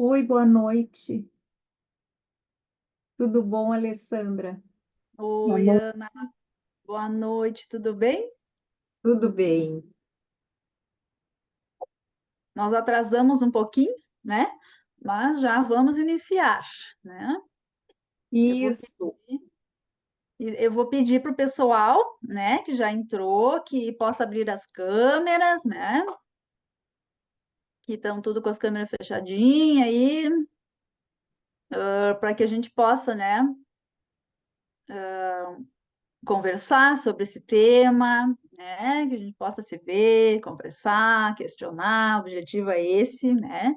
Oi, boa noite. Tudo bom, Alessandra? Boa Oi, noite. Ana, boa noite, tudo bem? Tudo bem. Nós atrasamos um pouquinho, né? Mas já vamos iniciar, né? Eu vou Isso. pedir, eu vou pedir para o pessoal, né, que já entrou, que possa abrir as câmeras, né? Que estão tudo com as câmeras fechadinhas aí, para que a gente possa, né, conversar sobre esse tema, né? Que a gente possa se ver, conversar, questionar. O objetivo é esse, né?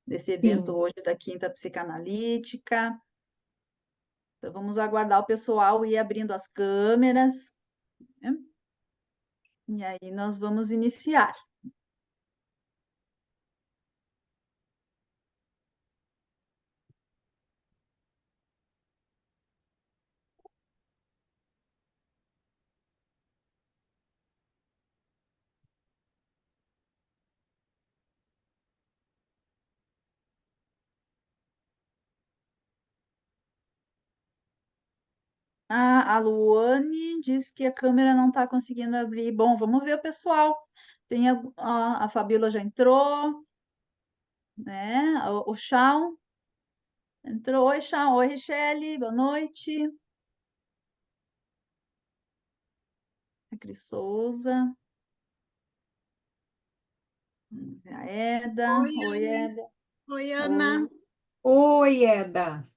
Desse evento Sim. hoje da Quinta Psicanalítica. Então, vamos aguardar o pessoal ir abrindo as câmeras, né? E aí nós vamos iniciar. A Luane diz que a câmera não está conseguindo abrir. Bom, vamos ver o pessoal. Tem a Fabíola já entrou, né? O Shawn entrou. Oi, Shawn. Oi, Richelle. Boa noite. A Cris Souza. A Eda. Oi, Oi, Anne. Eda. Oi, Ana. Oi. Oi, Eda.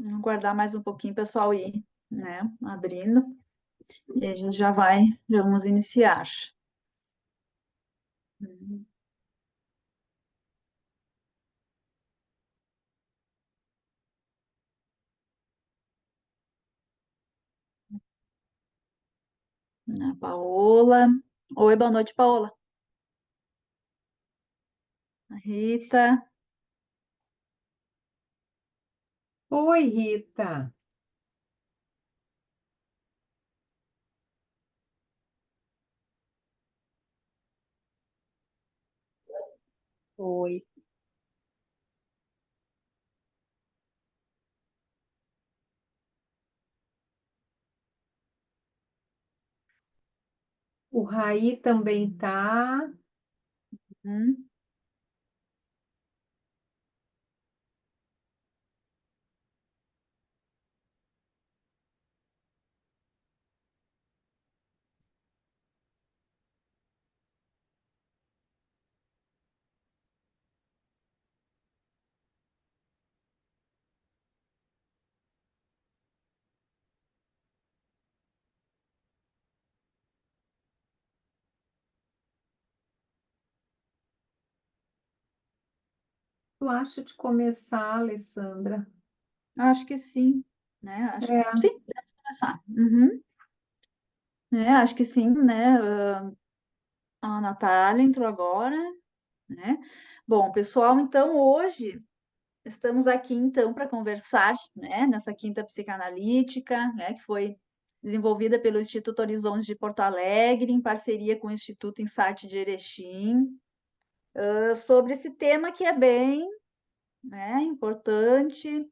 Vamos guardar mais um pouquinho, pessoal, ir, né? Abrindo. E a gente já vamos iniciar. A Paola. Oi, boa noite, Paola. A Rita. Oi, Rita. Oi. O Raí também tá. Hum. Tu acha de começar, Alessandra? Acho que sim, né? Acho que É. sim, deve começar. Uhum. É, acho que sim, né? A Natália entrou agora, né? Bom, pessoal, então hoje estamos aqui então para conversar, né, nessa quinta psicanalítica, né, que foi desenvolvida pelo Instituto Horizontes de Porto Alegre, em parceria com o Instituto Insight de Erechim, sobre esse tema que é bem, né, importante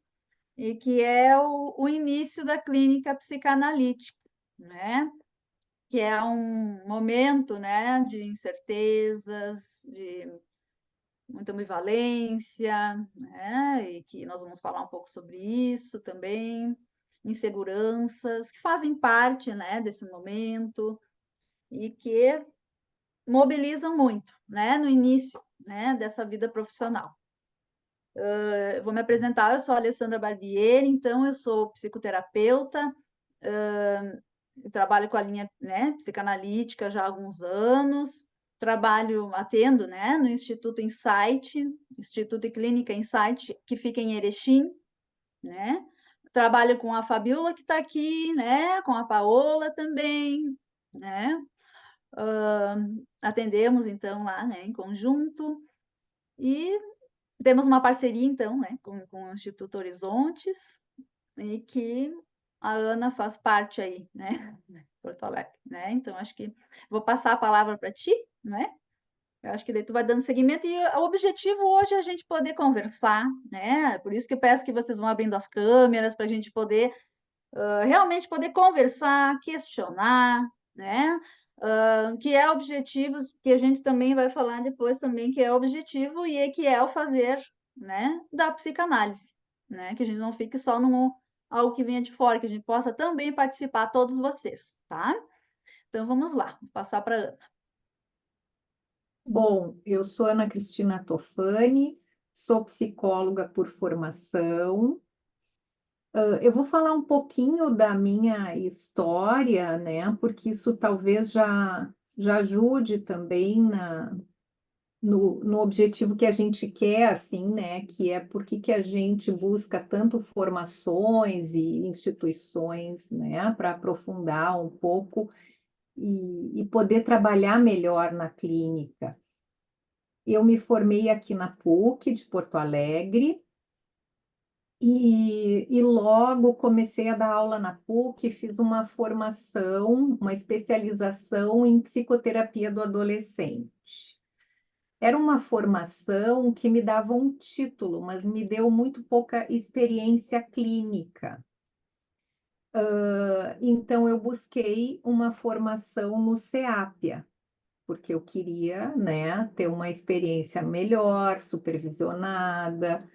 e que é o início da clínica psicanalítica, né, que é um momento, né, de incertezas, de muita ambivalência, né? E que nós vamos falar um pouco sobre isso também, inseguranças que fazem parte, né, desse momento e que mobilizam muito, né, no início, né, dessa vida profissional. Eu vou me apresentar, eu sou a Alessandra Barbieri, então eu sou psicoterapeuta, trabalho com a linha, né, psicanalítica já há alguns anos, atendo, né, no Instituto Insight, Instituto e Clínica Insight, que fica em Erechim, né? Trabalho com a Fabiola, que está aqui, né, com a Paola também, né? Atendemos, então, lá, né, em conjunto, e temos uma parceria, então, né, com o Instituto Horizontes, e que a Ana faz parte aí, né, Porto Alegre, né? Então, acho que vou passar a palavra para ti, né? Eu acho que daí tu vai dando seguimento, e o objetivo hoje é a gente poder conversar, né? Por isso que eu peço que vocês vão abrindo as câmeras para a gente poder realmente poder conversar, questionar, né? Que é objetivos que a gente também vai falar depois também, que é objetivo e que é o fazer, né, da psicanálise, né? Que a gente não fique só no algo que venha de fora, que a gente possa também participar, todos vocês, tá? Então vamos lá, vou passar para Ana. Bom, eu sou Ana Cristina Tofani, sou psicóloga por formação. Eu vou falar um pouquinho da minha história, né? Porque isso talvez já ajude também no objetivo que a gente quer, assim, né? Que é por que a gente busca tanto formações e instituições, né? Para aprofundar um pouco e poder trabalhar melhor na clínica. Eu me formei aqui na PUC de Porto Alegre e logo comecei a dar aula na PUC, fiz uma formação, uma especialização em psicoterapia do adolescente. Era uma formação que me dava um título, mas me deu muito pouca experiência clínica. Então, eu busquei uma formação no CEAPIA, porque eu queria, né, ter uma experiência melhor, supervisionada.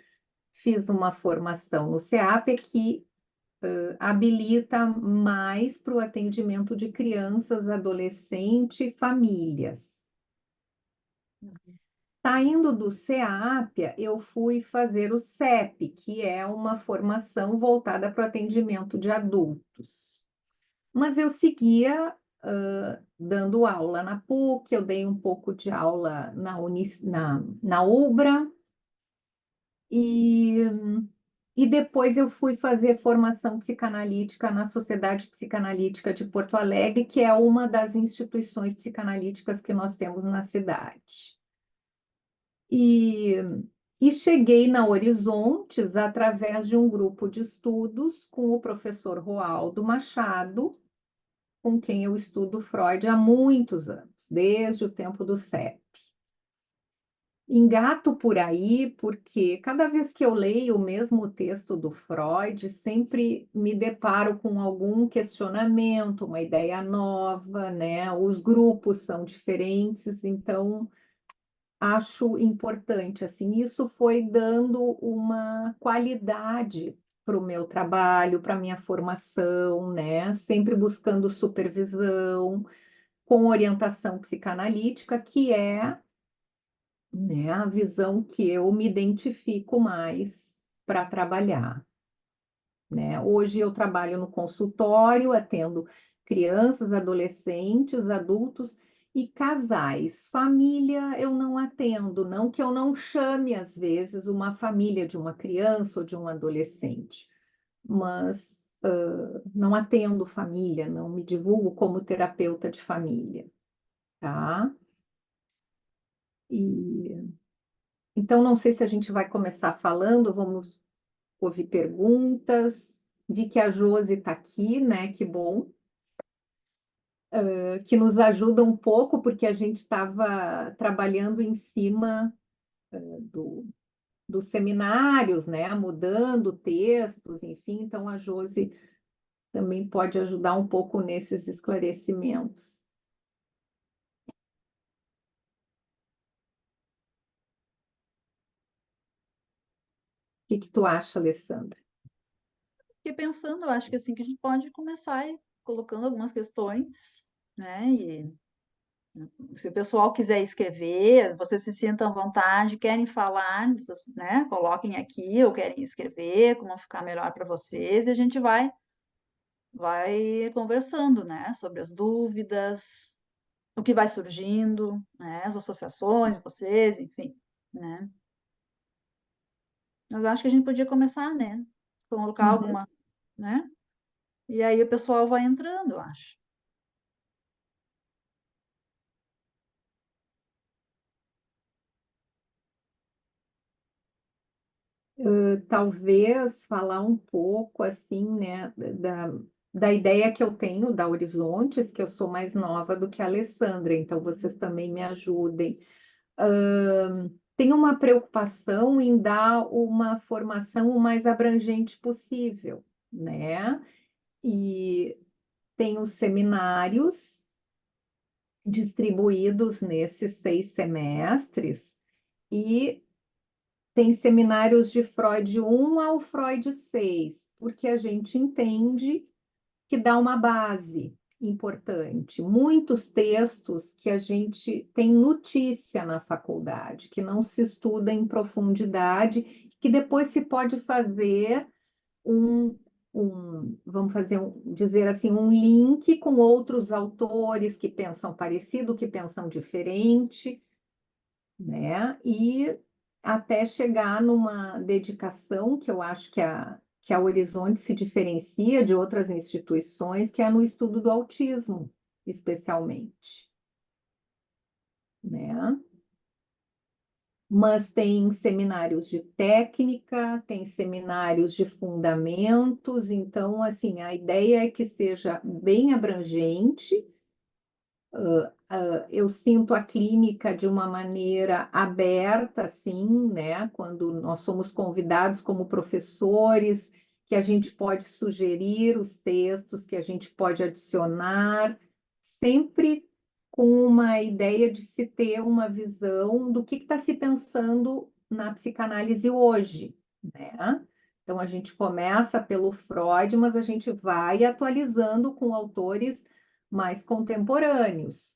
Fiz uma formação no CEAPIA que habilita mais para o atendimento de crianças, adolescentes e famílias. Saindo do CEAPIA, eu fui fazer o CEP, que é uma formação voltada para o atendimento de adultos. Mas eu seguia dando aula na PUC, eu dei um pouco de aula na UBRA, e, e depois eu fui fazer formação psicanalítica na Sociedade Psicanalítica de Porto Alegre, que é uma das instituições psicanalíticas que nós temos na cidade. E, e cheguei na Horizontes através de um grupo de estudos com o professor Roaldo Machado, com quem eu estudo Freud há muitos anos, desde o tempo do CEP. Engato por aí porque cada vez que eu leio o mesmo texto do Freud, sempre me deparo com algum questionamento, uma ideia nova, né? Os grupos são diferentes, então acho importante, assim, isso foi dando uma qualidade para o meu trabalho, para a minha formação, né? Sempre buscando supervisão, com orientação psicanalítica, que é, né, a visão que eu me identifico mais para trabalhar, né? Hoje eu trabalho no consultório, atendo crianças, adolescentes, adultos e casais. Família eu não atendo, não que eu não chame às vezes uma família de uma criança ou de um adolescente, mas não atendo família, não me divulgo como terapeuta de família, tá? E então não sei se a gente vai começar falando, vamos ouvir perguntas. Vi que a Josi está aqui, né? Que bom. Que nos ajuda um pouco, porque a gente estava trabalhando em cima do, dos seminários, né? Mudando textos, enfim. Então, a Josi também pode ajudar um pouco nesses esclarecimentos. O que que tu acha, Alessandra? Fiquei pensando, eu acho que assim que a gente pode começar aí, colocando algumas questões, né? E se o pessoal quiser escrever, vocês se sintam à vontade, querem falar, vocês, né, coloquem aqui, ou querem escrever, como ficar melhor para vocês, e a gente vai conversando, né, sobre as dúvidas, o que vai surgindo, né, as associações de vocês, enfim, né. Mas acho que a gente podia começar, né, colocar Uhum. alguma, né, e aí o pessoal vai entrando, eu acho. talvez falar um pouco assim, né, da ideia que eu tenho da Horizontes, que eu sou mais nova do que a Alessandra, então vocês também me ajudem. Tenho uma preocupação em dar uma formação o mais abrangente possível, né? E tenho seminários distribuídos nesses 6 semestres e tem seminários de Freud 1 ao Freud 6, porque a gente entende que dá uma base importante. Muitos textos que a gente tem notícia na faculdade, que não se estuda em profundidade, que depois se pode fazer um, vamos fazer dizer assim, um link com outros autores que pensam parecido, que pensam diferente, né? E até chegar numa dedicação que eu acho que a Horizonte se diferencia de outras instituições, que é no estudo do autismo, especialmente, né? Mas tem seminários de técnica, tem seminários de fundamentos, então, assim, a ideia é que seja bem abrangente. Eu sinto a clínica de uma maneira aberta, assim, né? Quando nós somos convidados como professores, que a gente pode sugerir os textos, que a gente pode adicionar, sempre com uma ideia de se ter uma visão do que está se pensando na psicanálise hoje, né? Então, a gente começa pelo Freud, mas a gente vai atualizando com autores mais contemporâneos.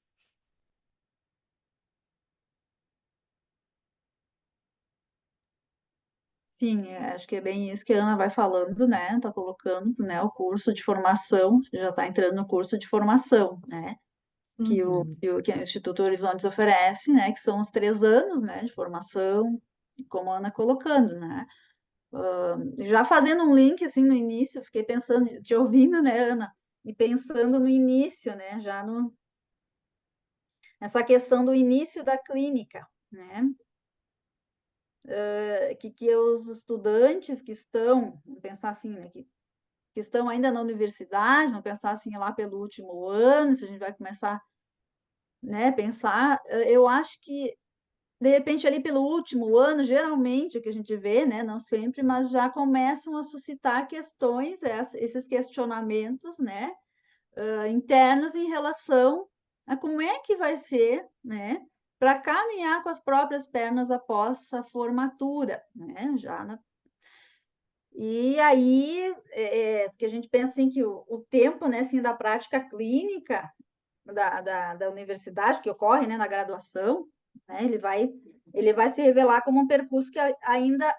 Sim, acho que é bem isso que a Ana vai falando, né? Tá colocando, né, o curso de formação, já está entrando no curso de formação, né? Uhum. Que o Instituto Horizontes oferece, né? Que são os 3 anos, né, de formação, como a Ana colocando, né? Já fazendo um link, assim, no início, eu fiquei pensando, te ouvindo, né, Ana? E pensando no início, né? Já no, nessa questão do início da clínica, né? Que os estudantes que estão, vamos pensar assim, né, que estão ainda na universidade, vamos pensar assim lá pelo último ano, se a gente vai começar, né, pensar, eu acho que de repente ali pelo último ano, geralmente o que a gente vê, né, não sempre, mas já começam a suscitar questões, esses questionamentos, né, internos em relação a como é que vai ser, né, para caminhar com as próprias pernas após a formatura, né, já na. E aí, porque a gente pensa assim que o tempo, né, assim, da prática clínica da universidade, que ocorre, né, na graduação, né, ele vai se revelar como um percurso que ainda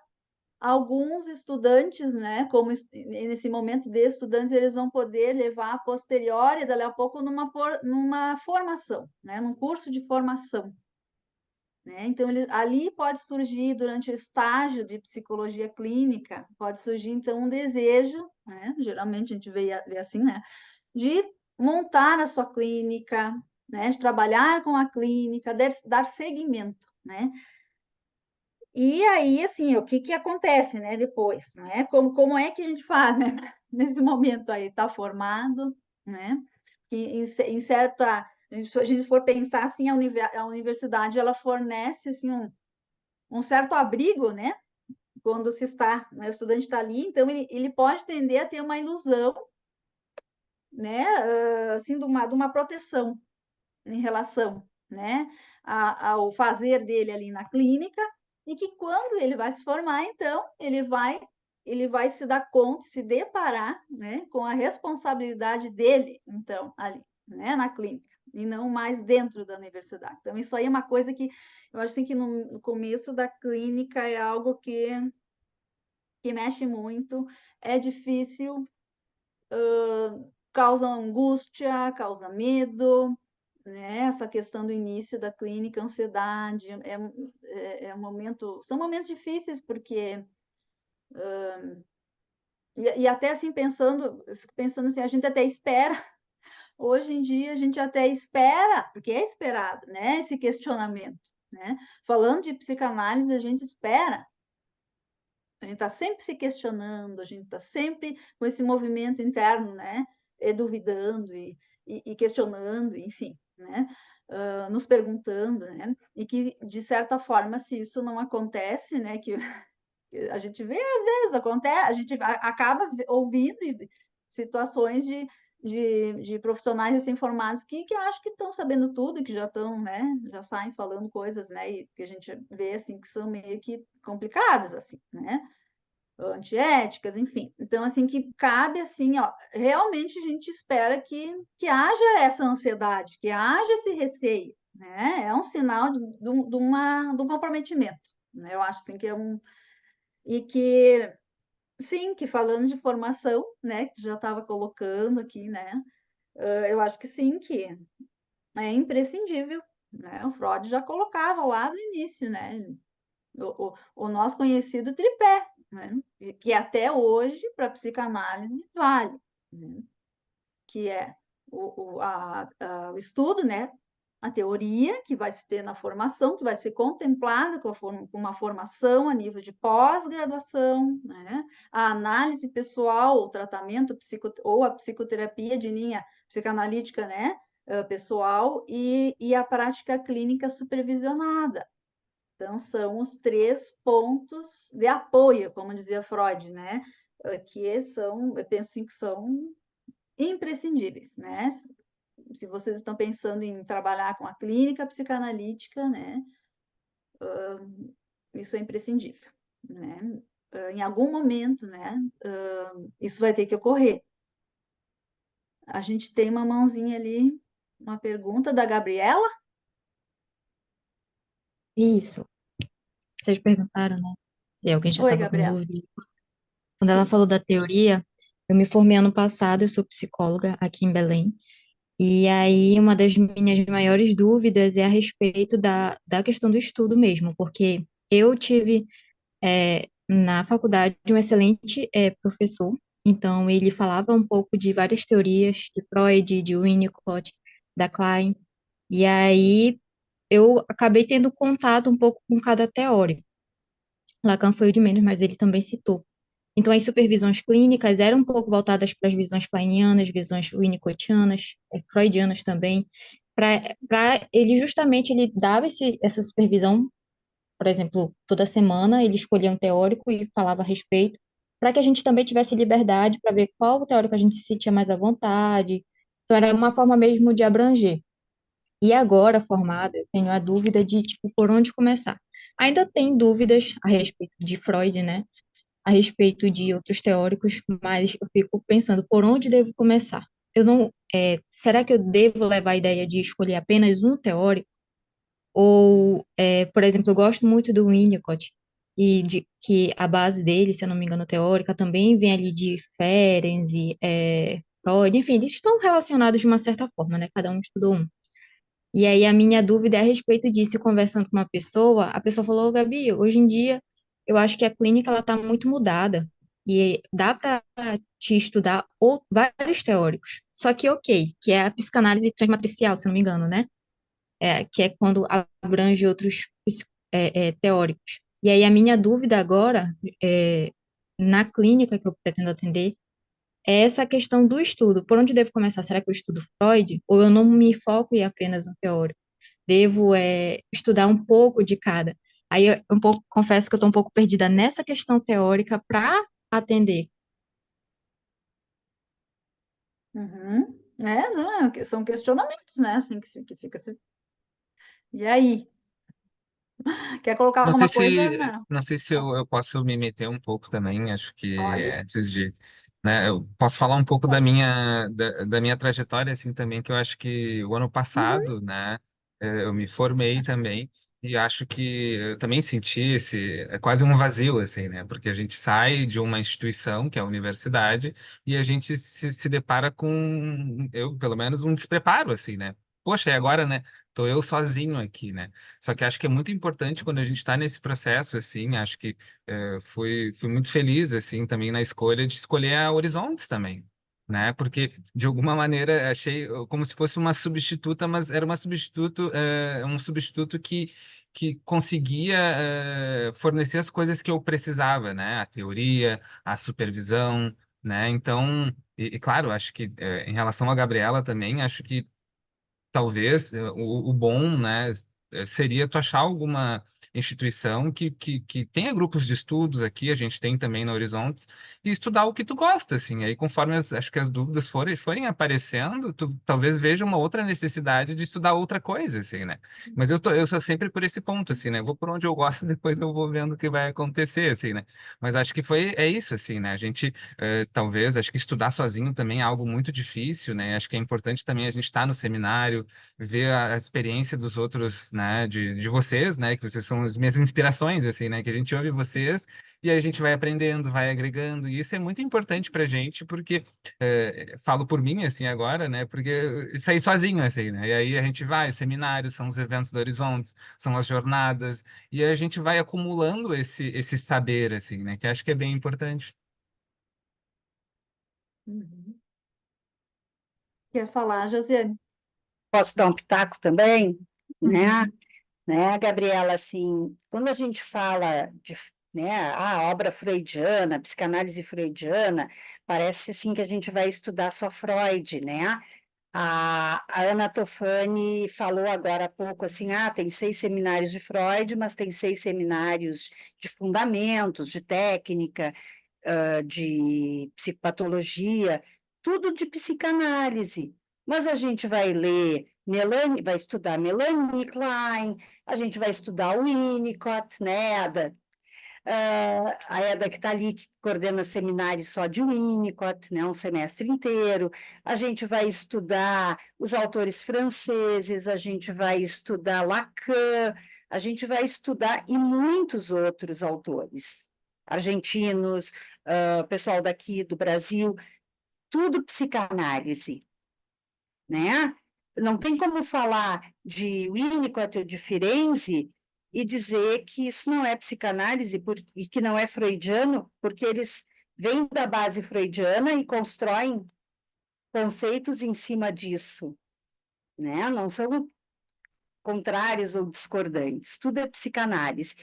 alguns estudantes, né, como nesse momento de estudantes, eles vão poder levar a posteriori, dali a pouco, numa formação, né, num curso de formação. Né? Então, ali pode surgir, durante o estágio de psicologia clínica, pode surgir, então, um desejo, né? Geralmente a gente vê assim, né? De montar a sua clínica, né? De trabalhar com a clínica, dar seguimento, né? E aí, assim, o que acontece, né, depois, né? Como é que a gente faz, né? Nesse momento aí, está formado, né? Que em certa... Se a gente for pensar assim, a universidade ela fornece assim, um certo abrigo, né? Quando se está, né, o estudante está ali, então ele pode tender a ter uma ilusão, né? Assim, de uma proteção em relação, né, ao fazer dele ali na clínica, e que quando ele vai se formar, então, ele vai se dar conta, se deparar, né, com a responsabilidade dele, então, ali, né, na clínica, e não mais dentro da universidade. Então, isso aí é uma coisa que eu acho assim, que no começo da clínica é algo que mexe muito, é difícil, causa angústia, causa medo, né? Essa questão do início da clínica, ansiedade, um momento, são momentos difíceis, porque, e até assim, eu fico pensando assim, a gente até espera, hoje em dia a gente até espera, porque é esperado, né? Esse questionamento, né? Falando de psicanálise, a gente espera, A gente está sempre se questionando, a gente está sempre com esse movimento interno, né? Duvidando e questionando, enfim, né? Nos perguntando, né? E que, de certa forma, se isso não acontece, né? Que a gente vê, às vezes, acontece, a gente acaba ouvindo situações de profissionais recém-formados que acham que estão sabendo tudo, que já estão, né? Já saem falando coisas, né? E que a gente vê, assim, que são meio que complicadas, assim, né? Antiéticas, enfim. Então, assim, que cabe, assim, ó, realmente a gente espera que haja essa ansiedade, que haja esse receio, né? É um sinal de um comprometimento, né? Eu acho, assim, que é um... E que, sim, que falando de formação, né, que tu já estava colocando aqui, né? Eu acho que sim, que é imprescindível, né? O Freud já colocava lá no início, né? O nosso conhecido tripé, né? Que até hoje, para a psicanálise, vale, né? Que é o estudo, né? A teoria que vai se ter na formação, que vai ser contemplada com uma formação a nível de pós-graduação, né? A análise pessoal, o tratamento ou a psicoterapia de linha psicanalítica, né? Pessoal e a prática clínica supervisionada. Então, são os três pontos de apoio, como dizia Freud, né? Que são, eu penso assim, que são imprescindíveis, né? Se vocês estão pensando em trabalhar com a clínica psicanalítica, né? Isso é imprescindível, né? Em algum momento, né? Isso vai ter que ocorrer. A gente tem uma mãozinha ali, uma pergunta da Gabriela. Isso. Vocês perguntaram, né? Se alguém já Oi, estava com Gabriela. dúvida. Quando ela Sim. falou da teoria, eu me formei ano passado, eu sou psicóloga aqui em Belém. E aí, uma das minhas maiores dúvidas é a respeito da questão do estudo mesmo, porque eu tive na faculdade um excelente professor, então ele falava um pouco de várias teorias, de Freud, de Winnicott, da Klein, e aí eu acabei tendo contato um pouco com cada teórico. Lacan foi o de menos, mas ele também citou. Então, as supervisões clínicas eram um pouco voltadas para as visões kleinianas, visões winnicottianas, freudianas também, para ele justamente ele dava essa supervisão, por exemplo, toda semana ele escolhia um teórico e falava a respeito, para que a gente também tivesse liberdade para ver qual teórico a gente se sentia mais à vontade. Então, era uma forma mesmo de abranger. E agora, formada, eu tenho a dúvida de, tipo, por onde começar. Ainda tem dúvidas a respeito de Freud, né? A respeito de outros teóricos, mas eu fico pensando por onde devo começar. Eu não, será que eu devo levar a ideia de escolher apenas um teórico? Ou, por exemplo, eu gosto muito do Winnicott e de que a base dele, se eu não me engano, teórica, também vem ali de Ferenczi e Freud, enfim, eles estão relacionados de uma certa forma, né? Cada um estudou um. E aí a minha dúvida é a respeito disso, conversando com uma pessoa, a pessoa falou, Gabi, hoje em dia eu acho que a clínica ela está muito mudada e dá para te estudar vários teóricos. Só que ok, que é a psicanálise transmatricial, se eu não me engano, né? Que é quando abrange outros teóricos. E aí a minha dúvida agora, é, na clínica que eu pretendo atender, é essa questão do estudo. Por onde devo começar? Será que eu estudo Freud? Ou eu não me foco em apenas um teórico? Devo estudar um pouco de cada. Aí eu um pouco, confesso que eu estou um pouco perdida nessa questão teórica para atender. Uhum. Não, são questionamentos, né? Assim, que fica assim. E aí? Quer colocar Não sei alguma coisa? se, Não. não sei se eu posso me meter um pouco também, acho que Pode? antes de, né, eu posso falar um pouco Pode. da minha trajetória, assim, também, que eu acho que o ano Uhum. passado, né, eu me formei também, e acho que eu também senti é quase um vazio, assim, né, porque a gente sai de uma instituição, que é a universidade, e a gente se depara com, eu, pelo menos, um despreparo, assim, né, poxa, e agora, né, tô eu sozinho aqui, né, só que acho que é muito importante quando a gente está nesse processo, assim, acho que fui muito feliz, assim, também na escolha de escolher a Horizontes também. né? Porque de alguma maneira achei como se fosse uma substituta, mas era uma substituto, um substituto que conseguia fornecer as coisas que eu precisava, né? A teoria, a supervisão, né? Então, e claro, acho que em relação à Gabriela também, acho que talvez o bom, né, seria tu achar alguma instituição que tenha grupos de estudos aqui, a gente tem também na Horizontes, e estudar o que tu gosta, assim. Aí, conforme acho que as dúvidas forem aparecendo, tu talvez veja uma outra necessidade de estudar outra coisa, assim, né? Mas eu sou sempre por esse ponto, assim, né? Vou por onde eu gosto, depois eu vou vendo o que vai acontecer, assim, né? Mas acho que é isso, assim, né? A gente talvez, acho que estudar sozinho também é algo muito difícil, né? Acho que é importante também a gente estar no seminário, ver a experiência dos outros, né? De vocês, né? Que vocês são as minhas inspirações, assim, né? Que a gente ouve vocês e aí a gente vai aprendendo, vai agregando. E isso é muito importante pra gente, porque falo por mim, assim, agora, né? Porque eu saí sozinho, assim, né? E aí a gente vai, os seminários, são os eventos do Horizontes, são as jornadas, e aí a gente vai acumulando esse saber, assim, né? Que acho que é bem importante. Uhum. Quer falar, Josiane? Posso dar um pitaco também, né? Uhum. Né, Gabriela, assim, quando a gente fala de, né, a obra freudiana, psicanálise freudiana, parece assim que a gente vai estudar só Freud, né? A Ana Tofani falou agora há pouco assim, tem 6 seminários de Freud, mas tem 6 seminários de fundamentos, de técnica, de psicopatologia, tudo de psicanálise. Mas a gente vai ler Melanie, vai estudar Melanie Klein, a gente vai estudar o Winnicott, né, Ada? A Eda que está ali, que coordena seminários só de Winnicott, né, um semestre inteiro. A gente vai estudar os autores franceses, a gente vai estudar Lacan, a gente vai estudar e muitos outros autores argentinos, pessoal daqui do Brasil, tudo psicanálise, né? Não tem como falar de Winnicott ou de Firenze e dizer que isso não é psicanálise e que não é freudiano, porque eles vêm da base freudiana e constroem conceitos em cima disso, né? Não são contrários ou discordantes, tudo é psicanálise.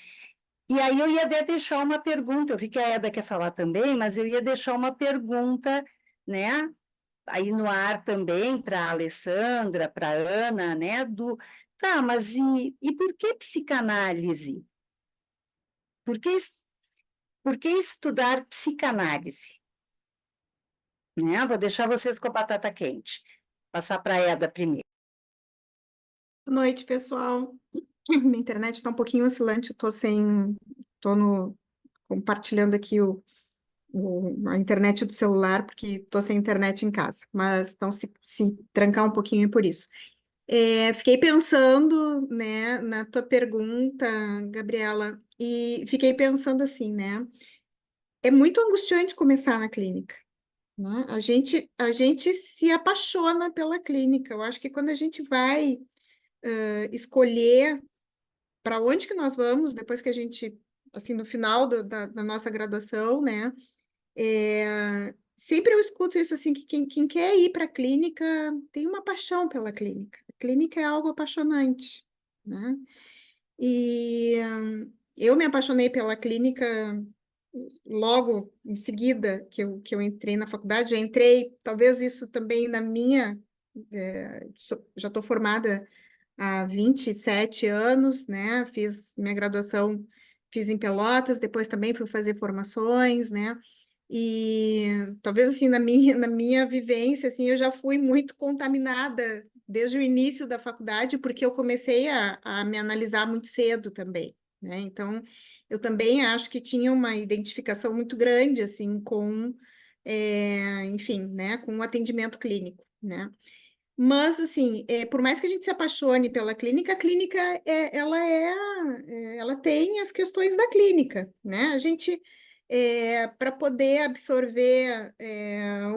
E aí eu ia até deixar uma pergunta, eu vi que a Eda quer falar também, mas eu ia deixar uma pergunta, né? Aí no ar também para a Alessandra, para a Ana, né? Tá, mas e por que psicanálise? Por que, por que estudar psicanálise? Né? Vou deixar vocês com a batata quente. Passar para a Eda primeiro. Boa noite, pessoal. Minha internet está um pouquinho oscilante, eu compartilhando aqui a internet do celular, porque estou sem internet em casa, mas então se trancar um pouquinho é por isso. Fiquei pensando, né, na tua pergunta, Gabriela, e fiquei pensando assim, né, é muito angustiante começar na clínica, né? A gente se apaixona pela clínica. Eu acho que quando a gente vai escolher para onde que nós vamos depois que a gente, assim, no final da nossa graduação, né? Sempre eu escuto isso assim, que quem quer ir para a clínica tem uma paixão pela clínica. A clínica é algo apaixonante, né? E eu me apaixonei pela clínica logo em seguida que eu entrei na faculdade. Já entrei, talvez isso também na minha... já estou formada há 27 anos, né? Fiz minha graduação, fiz em Pelotas, depois também fui fazer formações, né? E talvez assim, na minha vivência, assim, eu já fui muito contaminada desde o início da faculdade, porque eu comecei a me analisar muito cedo também, né? Então, eu também acho que tinha uma identificação muito grande, assim, enfim, né, com o atendimento clínico, né? Mas, assim, por mais que a gente se apaixone pela clínica, a clínica, ela tem as questões da clínica, né? A gente, para poder absorver,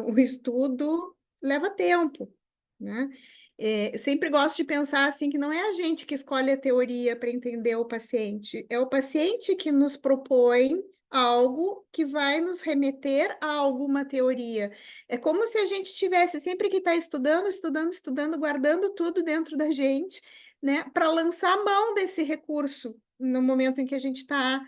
o estudo, leva tempo, né? Eu sempre gosto de pensar, assim, que não é a gente que escolhe a teoria para entender o paciente, é o paciente que nos propõe algo que vai nos remeter a alguma teoria. É como se a gente tivesse sempre que estar estudando, estudando, estudando, guardando tudo dentro da gente, né, para lançar a mão desse recurso no momento em que a gente está,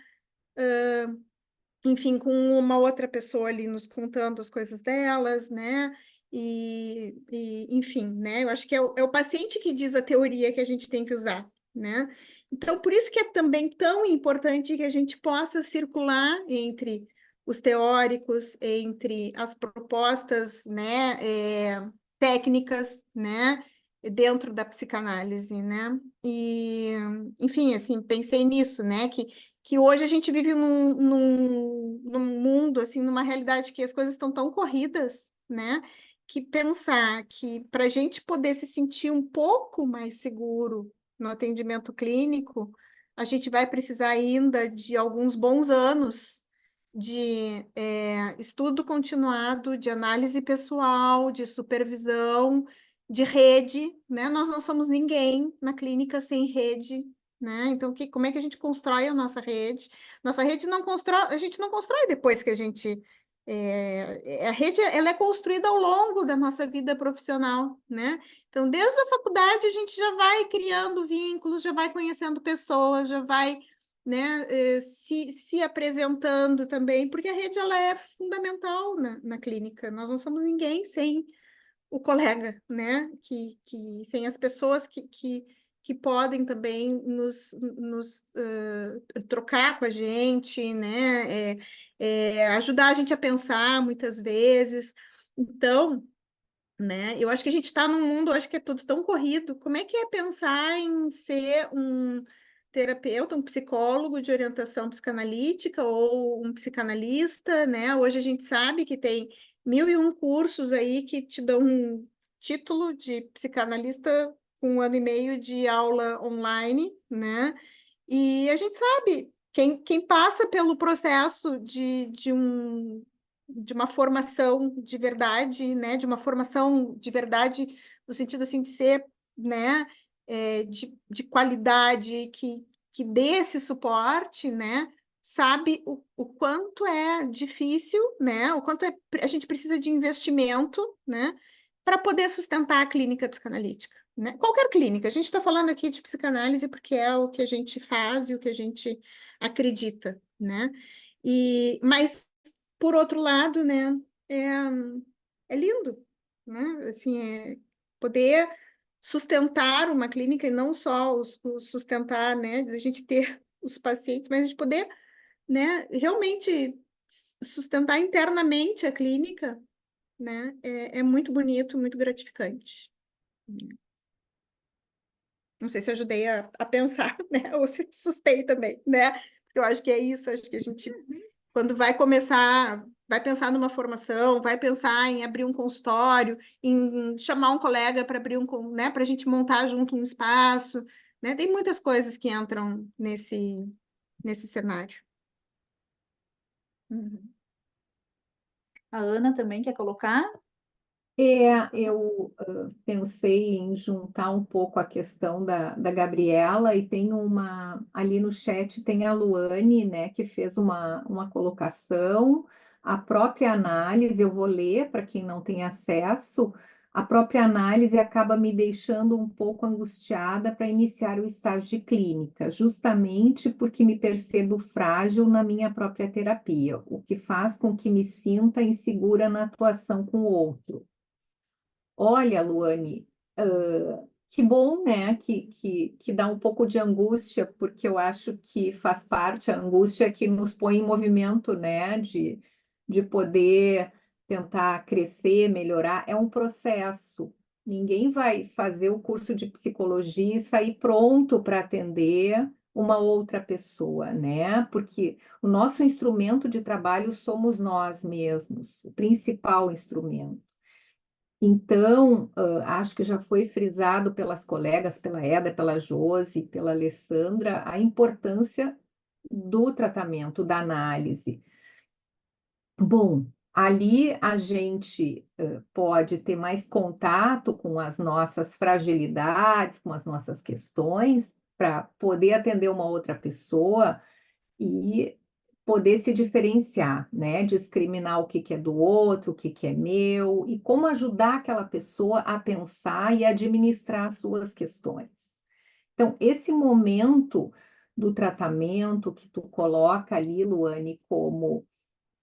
enfim, com uma outra pessoa ali nos contando as coisas delas, né? Enfim, né? Eu acho que é o paciente que diz a teoria que a gente tem que usar, né? Então, por isso que é também tão importante que a gente possa circular entre os teóricos, entre as propostas, né, técnicas, né, dentro da psicanálise, né? Enfim, assim, pensei nisso, né, que hoje a gente vive num mundo, assim, numa realidade que as coisas estão tão corridas, né? Que pensar que para a gente poder se sentir um pouco mais seguro no atendimento clínico, a gente vai precisar ainda de alguns bons anos de estudo continuado, de análise pessoal, de supervisão, de rede, né? Nós não somos ninguém na clínica sem rede, né? Então, como é que a gente constrói a nossa rede? Nossa rede não constrói, a gente não constrói depois que a gente. A rede ela é construída ao longo da nossa vida profissional, né? Então, desde a faculdade, a gente já vai criando vínculos, já vai conhecendo pessoas, já vai, né, se apresentando também, porque a rede ela é fundamental na clínica. Nós não somos ninguém sem o colega, né? Sem as pessoas que podem também nos trocar com a gente, né? Ajudar a gente a pensar muitas vezes. Então, né? Eu acho que a gente está num mundo, acho que é tudo tão corrido. Como é que é pensar em ser um terapeuta, um psicólogo de orientação psicanalítica ou um psicanalista, né? Hoje a gente sabe que tem 1001 cursos aí que te dão um título de psicanalista com 1 ano e meio de aula online, né? E a gente sabe, quem passa pelo processo de uma formação de verdade, né? De uma formação de verdade, no sentido assim de ser, né? De qualidade, que dê esse suporte, né? Sabe o quanto é difícil, né? O quanto a gente precisa de investimento, né? Para poder sustentar a clínica psicanalítica, né? Qualquer clínica. A gente está falando aqui de psicanálise porque é o que a gente faz e o que a gente acredita, né? Mas por outro lado, né, é, é lindo, né? Assim, poder sustentar uma clínica e não só o sustentar, né, a gente ter os pacientes, mas a gente poder, né, realmente sustentar internamente a clínica, né, é muito bonito, muito gratificante. Não sei se ajudei a pensar, né, ou se assustei também, né? Porque eu acho que é isso, acho que a gente quando vai começar, vai pensar numa formação, vai pensar em abrir um consultório, em chamar um colega para abrir né, para a gente montar junto um espaço, né? Tem muitas coisas que entram nesse cenário. Uhum. A Ana também quer colocar? Eu pensei em juntar um pouco a questão da Gabriela e tem ali no chat tem a Luane, né, que fez uma colocação, a própria análise, eu vou ler para quem não tem acesso, a própria análise acaba me deixando um pouco angustiada para iniciar o estágio de clínica, justamente porque me percebo frágil na minha própria terapia, o que faz com que me sinta insegura na atuação com o outro. Olha, Luane, que bom, né, que dá um pouco de angústia, porque eu acho que faz parte, a angústia que nos põe em movimento, né, de poder tentar crescer, melhorar, é um processo. Ninguém vai fazer o curso de psicologia e sair pronto para atender uma outra pessoa, né? Porque o nosso instrumento de trabalho somos nós mesmos, o principal instrumento. Então, acho que já foi frisado pelas colegas, pela Eda, pela Josi, pela Alessandra, a importância do tratamento, da análise. Bom, ali a gente pode ter mais contato com as nossas fragilidades, com as nossas questões, para poder atender uma outra pessoa e poder se diferenciar, né? Discriminar o que que é do outro, o que que é meu, e como ajudar aquela pessoa a pensar e administrar as suas questões. Então, esse momento do tratamento que tu coloca ali, Luane, como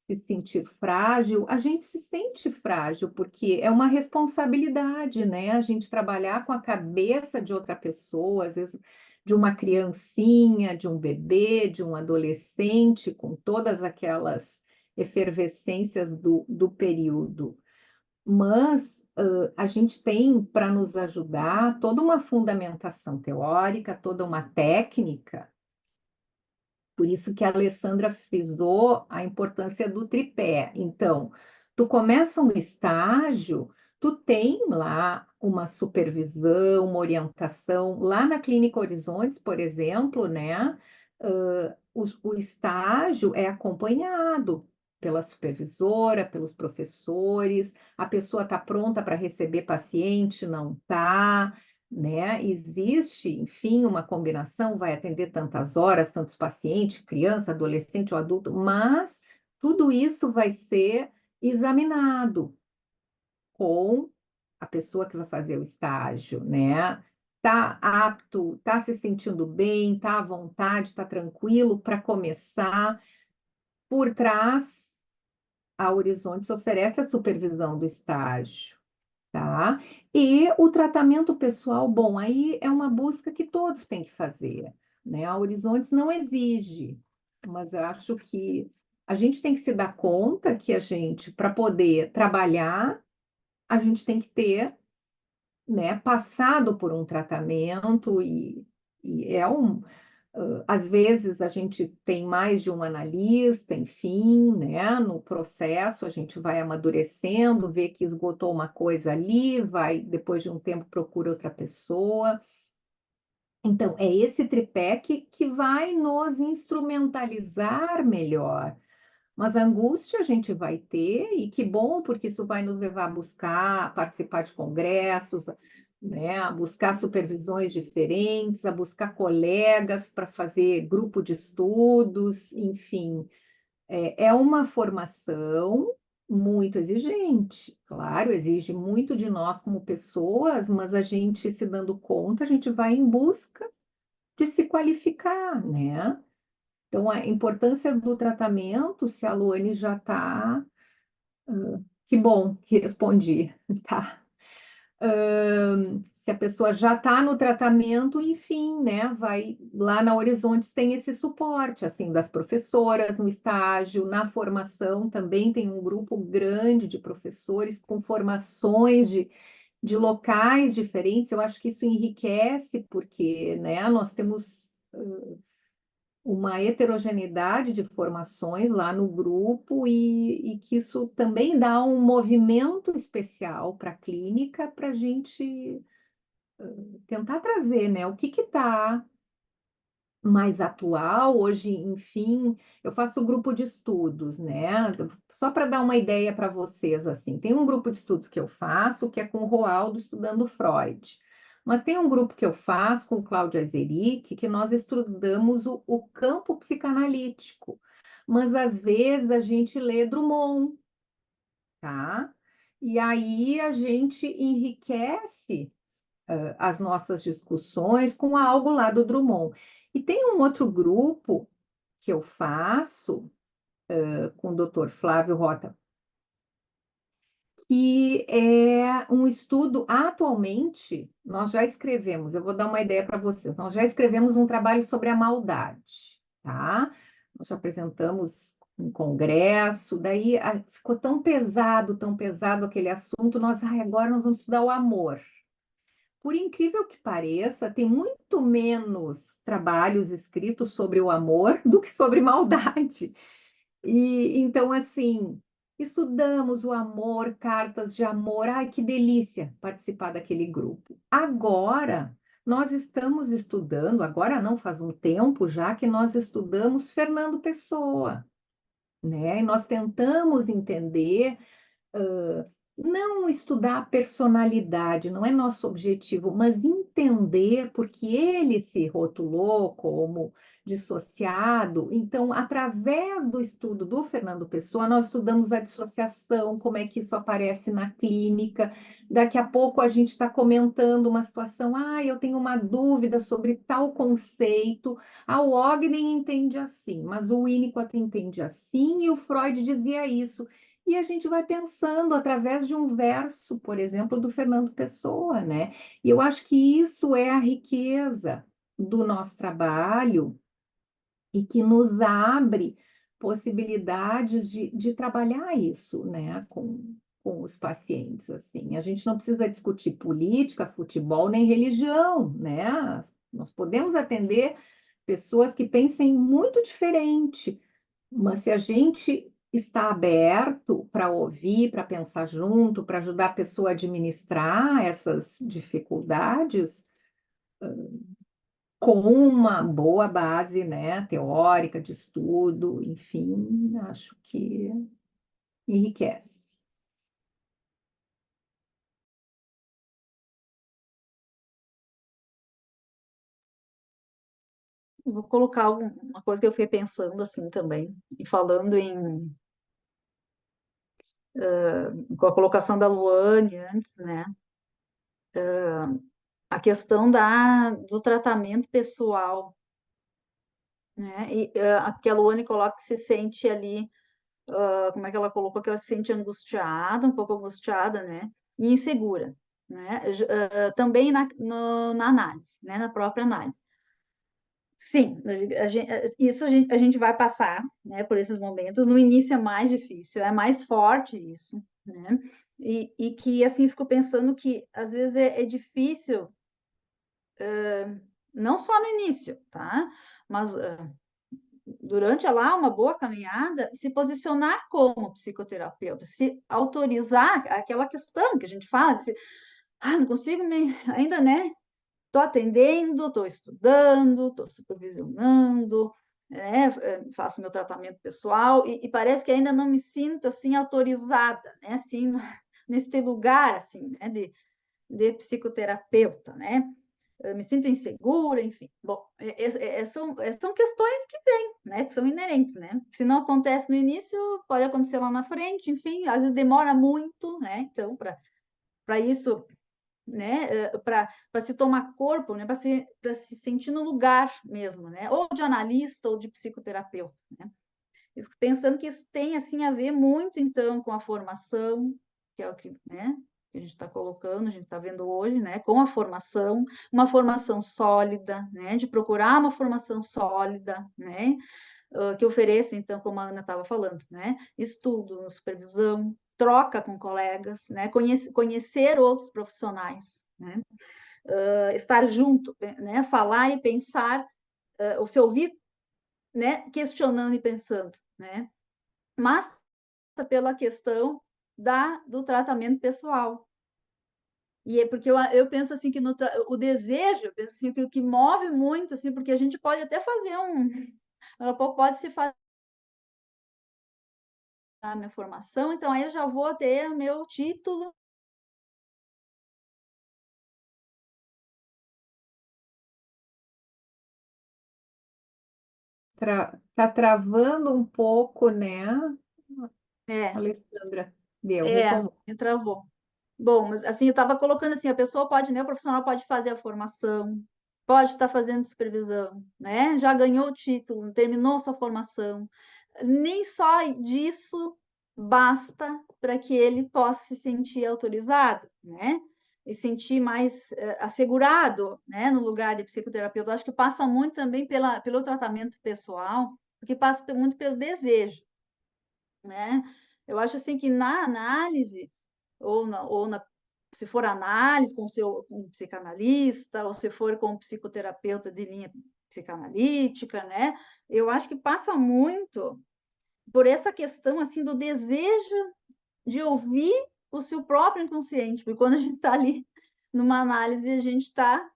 se sentir frágil, a gente se sente frágil, porque é uma responsabilidade, né? A gente trabalhar com a cabeça de outra pessoa, às vezes de uma criancinha, de um bebê, de um adolescente, com todas aquelas efervescências do período. Mas a gente tem para nos ajudar toda uma fundamentação teórica, toda uma técnica. Por isso que a Alessandra frisou a importância do tripé. Então, tu começa um estágio, tu tem lá uma supervisão, uma orientação. Lá na Clínica Horizontes, por exemplo, né, o estágio é acompanhado pela supervisora, pelos professores, a pessoa está pronta para receber paciente, não está, né? Existe, enfim, uma combinação, vai atender tantas horas, tantos pacientes, criança, adolescente ou adulto, mas tudo isso vai ser examinado com a pessoa que vai fazer o estágio, né? Tá apto, tá se sentindo bem, tá à vontade, tá tranquilo para começar. Por trás, a Horizontes oferece a supervisão do estágio. Tá? E o tratamento pessoal, bom, aí é uma busca que todos têm que fazer, né? A Horizontes não exige, mas eu acho que a gente tem que se dar conta que a gente, para poder trabalhar, a gente tem que ter, né, passado por um tratamento e é um, às vezes a gente tem mais de um analista, enfim, né? No processo a gente vai amadurecendo, vê que esgotou uma coisa ali, vai, depois de um tempo, procura outra pessoa. Então, é esse tripé que vai nos instrumentalizar melhor. Mas a angústia a gente vai ter, e que bom, porque isso vai nos levar a buscar, a participar de congressos, né, a buscar supervisões diferentes, a buscar colegas para fazer grupo de estudos, enfim. É uma formação muito exigente, claro, exige muito de nós como pessoas, mas a gente se dando conta, a gente vai em busca de se qualificar, né? Então, a importância do tratamento, se a Luane já está. Que bom que respondi, tá? Se a pessoa já está no tratamento, enfim, né? Vai lá na Horizontes tem esse suporte, assim, das professoras no estágio, na formação também tem um grupo grande de professores com formações de locais diferentes. Eu acho que isso enriquece, porque, né, nós temos uma heterogeneidade de formações lá no grupo e que isso também dá um movimento especial para a clínica para a gente tentar trazer, né? O que está mais atual hoje, enfim, eu faço grupo de estudos, né? Só para dar uma ideia para vocês, assim, tem um grupo de estudos que eu faço que é com o Roaldo estudando Freud. Mas tem um grupo que eu faço com o Cláudio Azeric, que nós estudamos o campo psicanalítico. Mas às vezes a gente lê Drummond, tá? E aí a gente enriquece as nossas discussões com algo lá do Drummond. E tem um outro grupo que eu faço com o Dr. Flávio Rota, que é um estudo, atualmente, nós já escrevemos, eu vou dar uma ideia para vocês, nós já escrevemos um trabalho sobre a maldade, tá? Nós já apresentamos um congresso, daí ficou tão pesado aquele assunto, agora nós vamos estudar o amor. Por incrível que pareça, tem muito menos trabalhos escritos sobre o amor do que sobre maldade. E então, assim, estudamos o amor, cartas de amor. Ai, que delícia participar daquele grupo. Agora, nós estamos estudando, agora não faz um tempo já que nós estudamos Fernando Pessoa, né? E nós tentamos entender não estudar a personalidade, não é nosso objetivo, mas entender porque ele se rotulou como dissociado. Então, através do estudo do Fernando Pessoa, nós estudamos a dissociação, como é que isso aparece na clínica. Daqui a pouco a gente está comentando uma situação, eu tenho uma dúvida sobre tal conceito. O Ogden entende assim, mas o Winnicott entende assim, e o Freud dizia isso. E a gente vai pensando através de um verso, por exemplo, do Fernando Pessoa, né? E eu acho que isso é a riqueza do nosso trabalho e que nos abre possibilidades de trabalhar isso, né, com os pacientes, assim. A gente não precisa discutir política, futebol, nem religião, né? Nós podemos atender pessoas que pensem muito diferente, mas se a gente está aberto para ouvir, para pensar junto, para ajudar a pessoa a administrar essas dificuldades, com uma boa base, né, teórica de estudo, enfim, acho que enriquece. Vou colocar uma coisa que eu fiquei pensando assim também, e falando com a colocação da Luane antes, né? A questão do tratamento pessoal, né? E que a Luane coloca que se sente ali, como é que ela colocou, que ela se sente angustiada, um pouco angustiada, né? E insegura, né? Também na análise, né? Na própria análise. Sim, a gente vai passar, né, por esses momentos. No início é mais difícil, é mais forte isso, né? E que, assim, fico pensando que, às vezes, é difícil, não só no início, tá? Mas durante lá uma boa caminhada, se posicionar como psicoterapeuta, se autorizar aquela questão que a gente fala, não consigo ainda, né? Estou atendendo, estou estudando, estou supervisionando, né, faço meu tratamento pessoal e parece que ainda não me sinto assim autorizada, né, assim, nesse lugar assim, né, de psicoterapeuta, né? Eu me sinto insegura, enfim. Bom, são questões que vêm, né, que são inerentes, né? Se não acontece no início, pode acontecer lá na frente, enfim, às vezes demora muito, né? Então, para isso, né, para se tomar corpo, né, para se sentir no lugar mesmo, né, ou de analista ou de psicoterapeuta, né. Eu fico pensando que isso tem assim a ver muito então com a formação, que é o que, né, que a gente está colocando, a gente está vendo hoje, né, com a formação, uma formação sólida, né, de procurar uma formação sólida, né, que ofereça, então, como a Ana estava falando, né? Estudo, supervisão, troca com colegas, né? Conhecer outros profissionais, né? Estar junto, né? Falar e pensar, ou se ouvir, né? Questionando e pensando, né? Mas pela questão do tratamento pessoal. E é porque eu penso assim que o desejo, eu penso assim que o que move muito, assim, porque a gente pode até fazer pode se fazer a minha formação, então aí eu já vou ter o meu título. Tá travando um pouco, né, É, Alessandra? Retomou. me travou. Bom, mas assim, eu estava colocando assim, a pessoa pode, né, o profissional pode fazer a formação, pode estar fazendo supervisão, né? Já ganhou o título, terminou sua formação. Nem só disso basta para que ele possa se sentir autorizado, né? E sentir mais assegurado, né, no lugar de psicoterapeuta. Eu acho que passa muito também pelo tratamento pessoal, porque passa muito pelo desejo, né? Eu acho assim que na análise se for análise com um psicanalista, ou se for com um psicoterapeuta de linha psicanalítica, né? Eu acho que passa muito por essa questão assim do desejo de ouvir o seu próprio inconsciente, porque quando a gente está ali numa análise, a gente está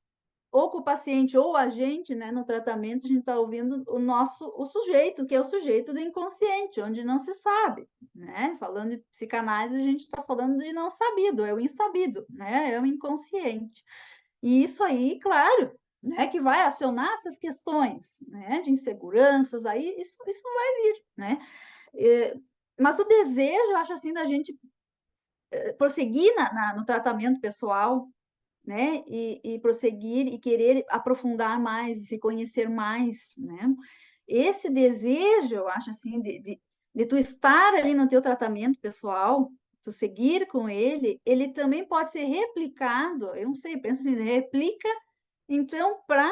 ou com o paciente ou a gente, né, no tratamento, a gente está ouvindo o sujeito, que é o sujeito do inconsciente, onde não se sabe, né? Falando de psicanálise, a gente está falando de não sabido, é o insabido, né? É o inconsciente. E isso aí, claro, né, que vai acionar essas questões, né, de inseguranças, aí isso não vai vir, né? Mas o desejo, eu acho assim, da gente prosseguir no tratamento pessoal, né, e prosseguir e querer aprofundar mais e se conhecer mais, né? Esse desejo, eu acho assim, de tu estar ali no teu tratamento pessoal, tu seguir com ele também pode ser replicado, eu não sei, penso assim, replica, então, para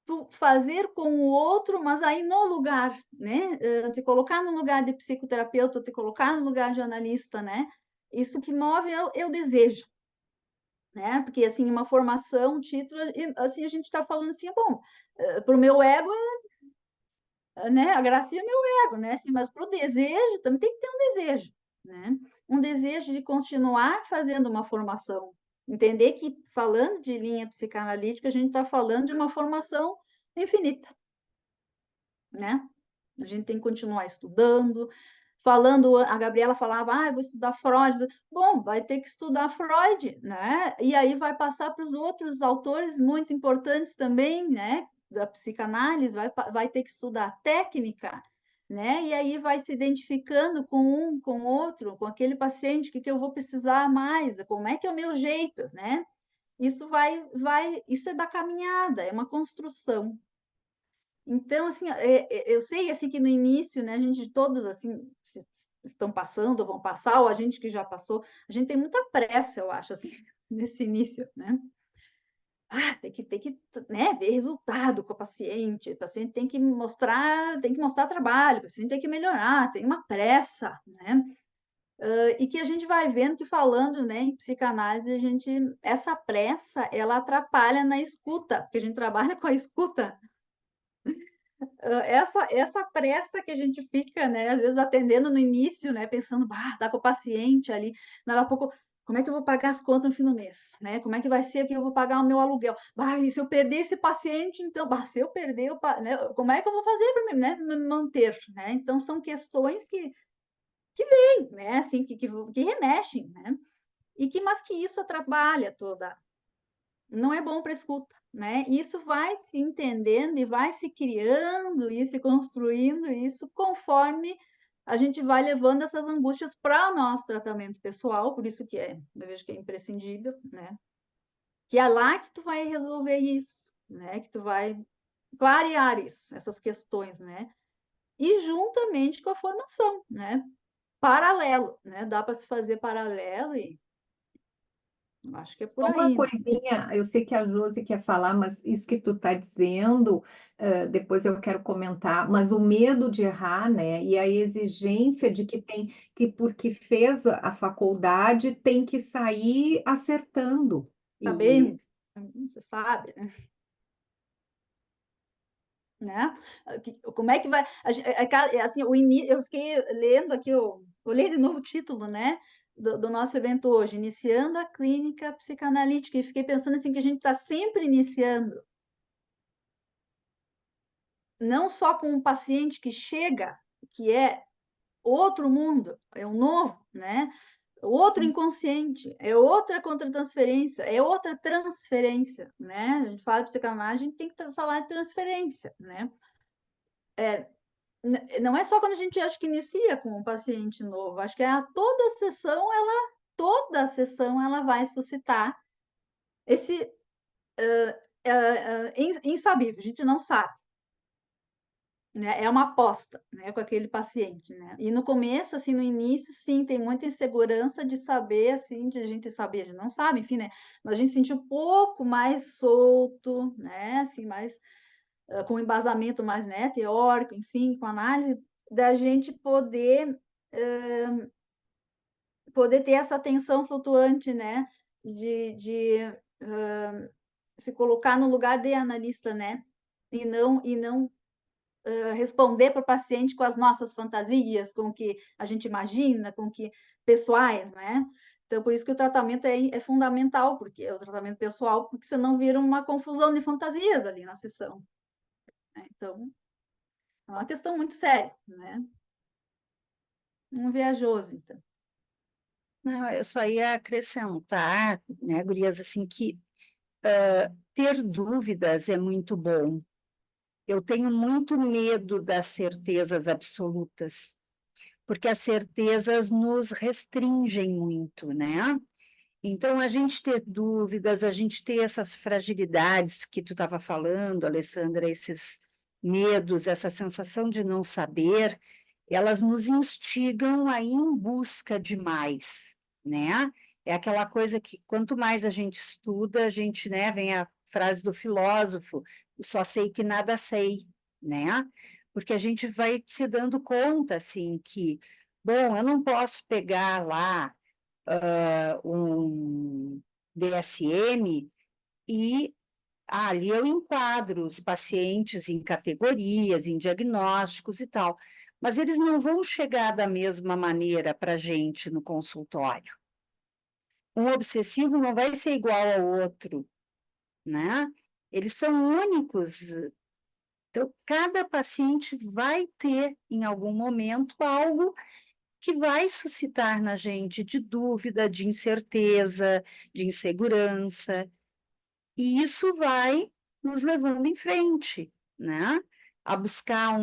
tu fazer com o outro, mas aí no lugar, né? Te colocar no lugar de psicoterapeuta, te colocar no lugar de analista, né? Isso que move é o desejo, né? Porque, assim, uma formação, um título, assim, a gente está falando assim, bom, para o meu ego, né? A gracinha é meu ego, né? Assim, mas para o desejo, também tem que ter um desejo, né? Um desejo de continuar fazendo uma formação. Entender que, falando de linha psicanalítica, a gente está falando de uma formação infinita, né? A gente tem que continuar estudando. Falando, a Gabriela falava, eu vou estudar Freud. Bom, vai ter que estudar Freud, né? E aí vai passar para os outros autores muito importantes também, né? Da psicanálise, vai ter que estudar técnica, né? E aí vai se identificando com um, com outro, com aquele paciente, que eu vou precisar mais, como é que é o meu jeito, né? Isso isso é da caminhada, é uma construção. Então, assim, eu sei assim que no início, né, a gente todos assim estão passando, vão passar, ou a gente que já passou, a gente tem muita pressa, eu acho, assim, nesse início, né? Tem que, né, ver resultado com o paciente tem que mostrar trabalho, o paciente tem que melhorar, tem uma pressa, né? E que a gente vai vendo que falando, né, em psicanálise, essa pressa, ela atrapalha na escuta, porque a gente trabalha com a escuta, essa pressa que a gente fica, né, às vezes atendendo no início, né, pensando, tá com o paciente ali, daqui a pouco, como é que eu vou pagar as contas no fim do mês, né? Como é que vai ser que eu vou pagar o meu aluguel? E se eu perder esse paciente, então, se eu perder, né, como é que eu vou fazer para me manter, né? Então, são questões que vêm, né, assim, que remexem, né? Mas que isso atrapalha toda, não é bom para escuta, né? Isso vai se entendendo e vai se criando e se construindo isso conforme a gente vai levando essas angústias para o nosso tratamento pessoal, por isso que eu vejo que é imprescindível, né? Que é lá que tu vai resolver isso, né? Que tu vai clarear isso, essas questões, né? E juntamente com a formação, né? Paralelo, né? Dá para se fazer paralelo e acho que é por Só uma aí, né? coisinha, eu sei que a Josi quer falar, mas isso que tu está dizendo, depois eu quero comentar, mas o medo de errar, né? E a exigência de que tem que, porque fez a faculdade, tem que sair acertando. Tá E bem, você sabe, né? Como é que vai? Assim, eu fiquei lendo aqui, eu olhei de novo o título, né? Do nosso evento hoje, iniciando a clínica psicanalítica, e fiquei pensando assim que a gente está sempre iniciando, não só com um paciente que chega, que é outro mundo, é um novo, né? Outro inconsciente, é outra contratransferência, é outra transferência, né? A gente fala de psicanálise, a gente tem que falar de transferência, né? Não é só quando a gente acha que inicia com um paciente novo, acho que toda a sessão ela vai suscitar esse insabível, a gente não sabe, né? É uma aposta, né, com aquele paciente, né? E no começo, assim, no início, sim, tem muita insegurança de saber, assim, de a gente saber, a gente não sabe, enfim, né? Mas a gente sentiu um pouco mais solto, né? Assim, mais com embasamento mais, né, teórico, enfim, com análise, da gente poder ter essa atenção flutuante, né, de se colocar no lugar de analista, né, e não responder para o paciente com as nossas fantasias, com o que a gente imagina, com que pessoais, né? Então, por isso que o tratamento é fundamental, porque é o tratamento pessoal, porque senão vira uma confusão de fantasias ali na sessão, né? Então, é uma questão muito séria, né? Um viajoso, então. Não, eu só ia acrescentar, né, gurias, assim, que ter dúvidas é muito bom. Eu tenho muito medo das certezas absolutas, porque as certezas nos restringem muito, né? Então, a gente ter dúvidas, a gente ter essas fragilidades que tu estava falando, Alessandra, esses medos, essa sensação de não saber, elas nos instigam a ir em busca de mais, né? É aquela coisa que quanto mais a gente estuda, a gente, né, vem a frase do filósofo, só sei que nada sei, né? Porque a gente vai se dando conta, assim, que, bom, eu não posso pegar lá um DSM e ali eu enquadro os pacientes em categorias, em diagnósticos e tal, mas eles não vão chegar da mesma maneira para a gente no consultório. Um obsessivo não vai ser igual ao outro, né? Eles são únicos. Então, cada paciente vai ter, em algum momento, algo que vai suscitar na gente de dúvida, de incerteza, de insegurança, e isso vai nos levando em frente, né? A buscar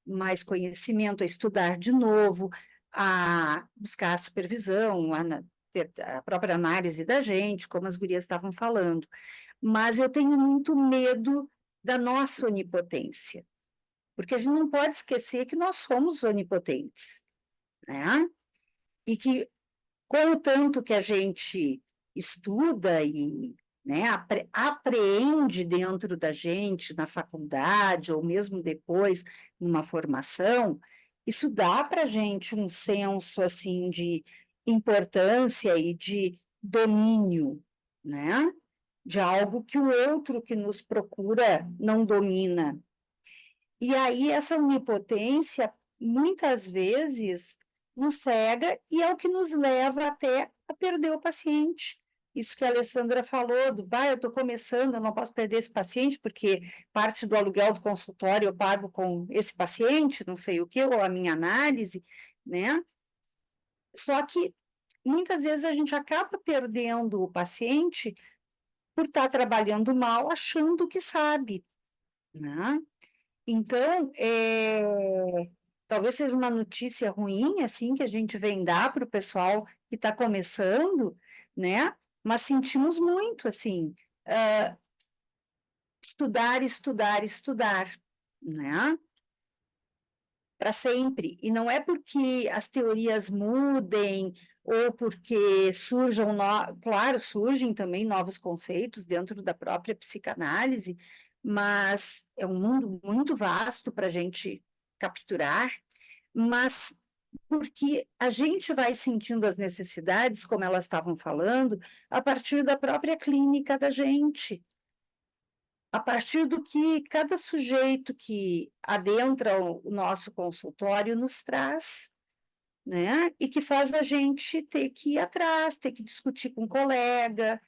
mais conhecimento, a estudar de novo, a buscar a supervisão, ter a própria análise da gente, como as gurias estavam falando. Mas eu tenho muito medo da nossa onipotência, porque a gente não pode esquecer que nós somos onipotentes, né? E que, com o tanto que a gente estuda e, né, apreende dentro da gente, na faculdade, ou mesmo depois, numa formação, isso dá para a gente um senso, assim, de importância e de domínio, né? De algo que o outro que nos procura não domina. E aí essa onipotência, muitas vezes, nos cega e é o que nos leva até a perder o paciente. Isso que a Alessandra falou, eu estou começando, eu não posso perder esse paciente, porque parte do aluguel do consultório eu pago com esse paciente, não sei o quê, ou a minha análise, né? Só que, muitas vezes, a gente acaba perdendo o paciente por estar trabalhando mal, achando que sabe, né? Então, talvez seja uma notícia ruim, assim, que a gente vem dar para o pessoal que está começando, né? Mas sentimos muito, assim, estudar, estudar, estudar, né? Para sempre. E não é porque as teorias mudem ou porque surjam, claro, surgem também novos conceitos dentro da própria psicanálise, mas é um mundo muito vasto para a gente capturar, mas porque a gente vai sentindo as necessidades, como elas estavam falando, a partir da própria clínica da gente, a partir do que cada sujeito que adentra o nosso consultório nos traz, né? E que faz a gente ter que ir atrás, ter que discutir com um colega,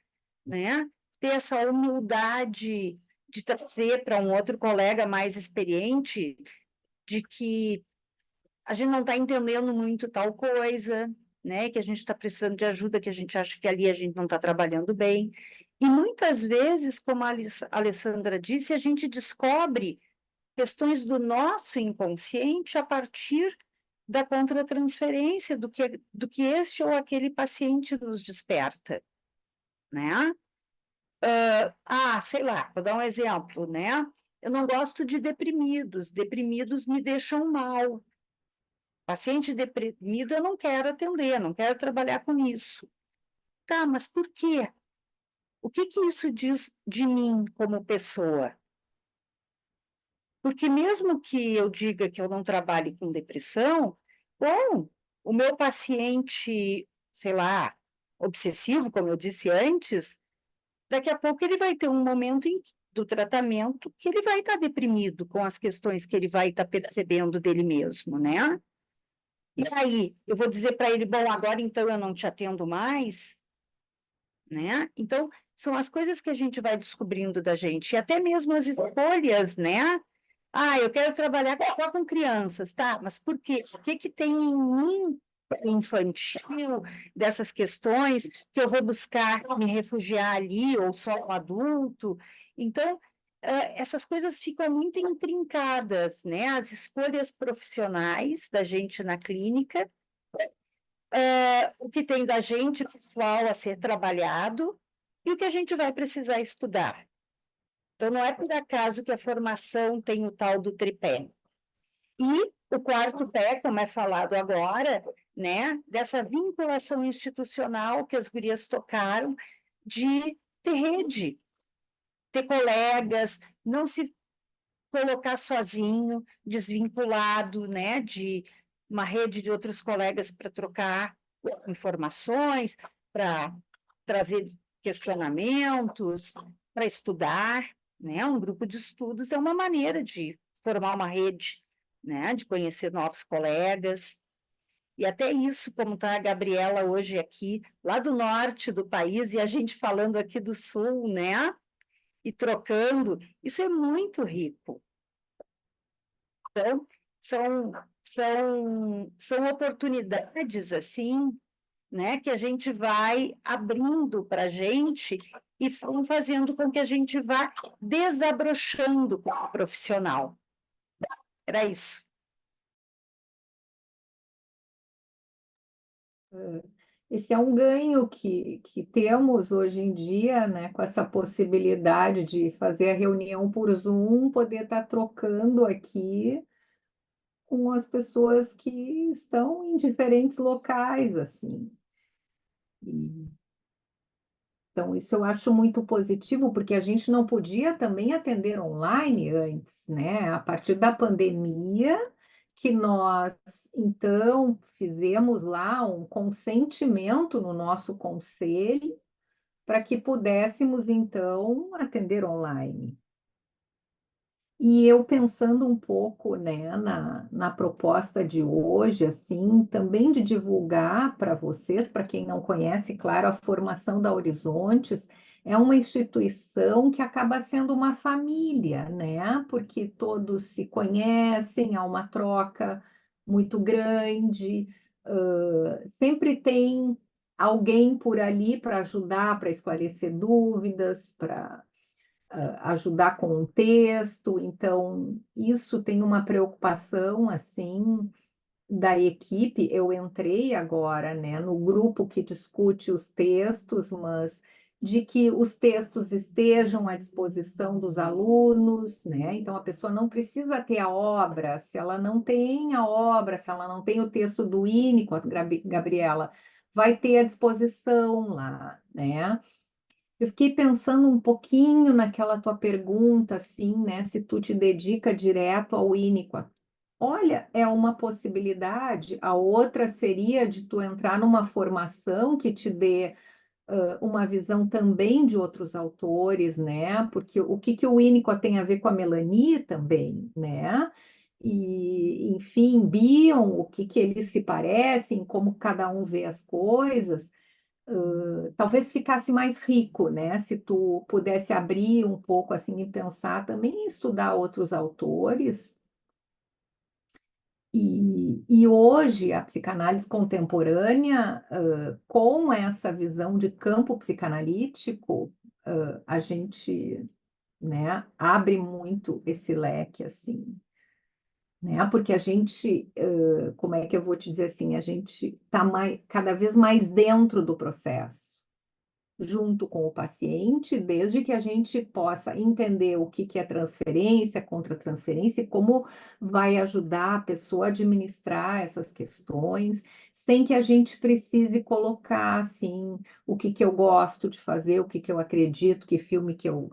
né? Ter essa humildade de trazer para um outro colega mais experiente de que a gente não está entendendo muito tal coisa, né? Que a gente está precisando de ajuda, que a gente acha que ali a gente não está trabalhando bem. E muitas vezes, como a Alessandra disse, a gente descobre questões do nosso inconsciente a partir da contratransferência do que este ou aquele paciente nos desperta, né? Sei lá, vou dar um exemplo, né? Eu não gosto de deprimidos me deixam mal. Paciente deprimido eu não quero atender, não quero trabalhar com isso. Tá, mas por quê? O que que isso diz de mim como pessoa? Porque mesmo que eu diga que eu não trabalhe com depressão, bom, o meu paciente, sei lá, obsessivo, como eu disse antes, daqui a pouco ele vai ter um momento do tratamento que ele vai estar deprimido com as questões que ele vai estar percebendo dele mesmo, né? E aí, eu vou dizer para ele, bom, agora então eu não te atendo mais, né? Então, são as coisas que a gente vai descobrindo da gente, e até mesmo as escolhas, né? Eu quero trabalhar só com crianças, tá? Mas por quê? O que que tem em mim infantil, dessas questões, que eu vou buscar me refugiar ali, ou só um adulto. Então, essas coisas ficam muito intrincadas, né? As escolhas profissionais da gente na clínica, o que tem da gente pessoal a ser trabalhado e o que a gente vai precisar estudar. Então, não é por acaso que a formação tem o tal do tripé. E o quarto pé, como é falado agora, né, dessa vinculação institucional que as gurias tocaram, de ter rede, ter colegas, não se colocar sozinho, desvinculado, né, de uma rede de outros colegas para trocar informações, para trazer questionamentos, para estudar, né? Um grupo de estudos é uma maneira de formar uma rede, né? De conhecer novos colegas. E até isso, como está a Gabriela hoje aqui, lá do norte do país, e a gente falando aqui do sul, né? E trocando, isso é muito rico. Então, são oportunidades, assim, né, que a gente vai abrindo para a gente e vão fazendo com que a gente vá desabrochando como profissional. Era isso. Esse é um ganho que temos hoje em dia, né, com essa possibilidade de fazer a reunião por Zoom, poder estar trocando aqui com as pessoas que estão em diferentes locais, assim. E, então, isso eu acho muito positivo, porque a gente não podia também atender online antes, né? A partir da pandemia, que nós, então, fizemos lá um consentimento no nosso conselho para que pudéssemos, então, atender online. E eu pensando um pouco, né, na proposta de hoje, assim, também de divulgar para vocês, para quem não conhece, claro, a formação da Horizontes é uma instituição que acaba sendo uma família, né? Porque todos se conhecem, há uma troca muito grande, sempre tem alguém por ali para ajudar, para esclarecer dúvidas, para ajudar com um texto, então isso tem uma preocupação assim da equipe. Eu entrei agora, né, no grupo que discute os textos, mas de que os textos estejam à disposição dos alunos, né? Então a pessoa não precisa ter a obra, se ela não tem a obra, se ela não tem o texto do Winnicott, Gabriela, vai ter à disposição lá, né? Eu fiquei pensando um pouquinho naquela tua pergunta, assim, né? Se tu te dedica direto ao Winnicott. Olha, é uma possibilidade. A outra seria de tu entrar numa formação que te dê uma visão também de outros autores, né? Porque o que que o Winnicott tem a ver com a Melanie também, né? E, enfim, Bion, o que que eles se parecem, como cada um vê as coisas. Talvez ficasse mais rico, né? Se tu pudesse abrir um pouco assim e pensar também em estudar outros autores. E hoje a psicanálise contemporânea, com essa visão de campo psicanalítico, a gente, né, abre muito esse leque assim, né? Porque a gente, como é que eu vou te dizer assim, a gente está cada vez mais dentro do processo, junto com o paciente, desde que a gente possa entender o que que é transferência, contra-transferência e como vai ajudar a pessoa a administrar essas questões, sem que a gente precise colocar assim o que que eu gosto de fazer, o que que eu acredito, que filme que eu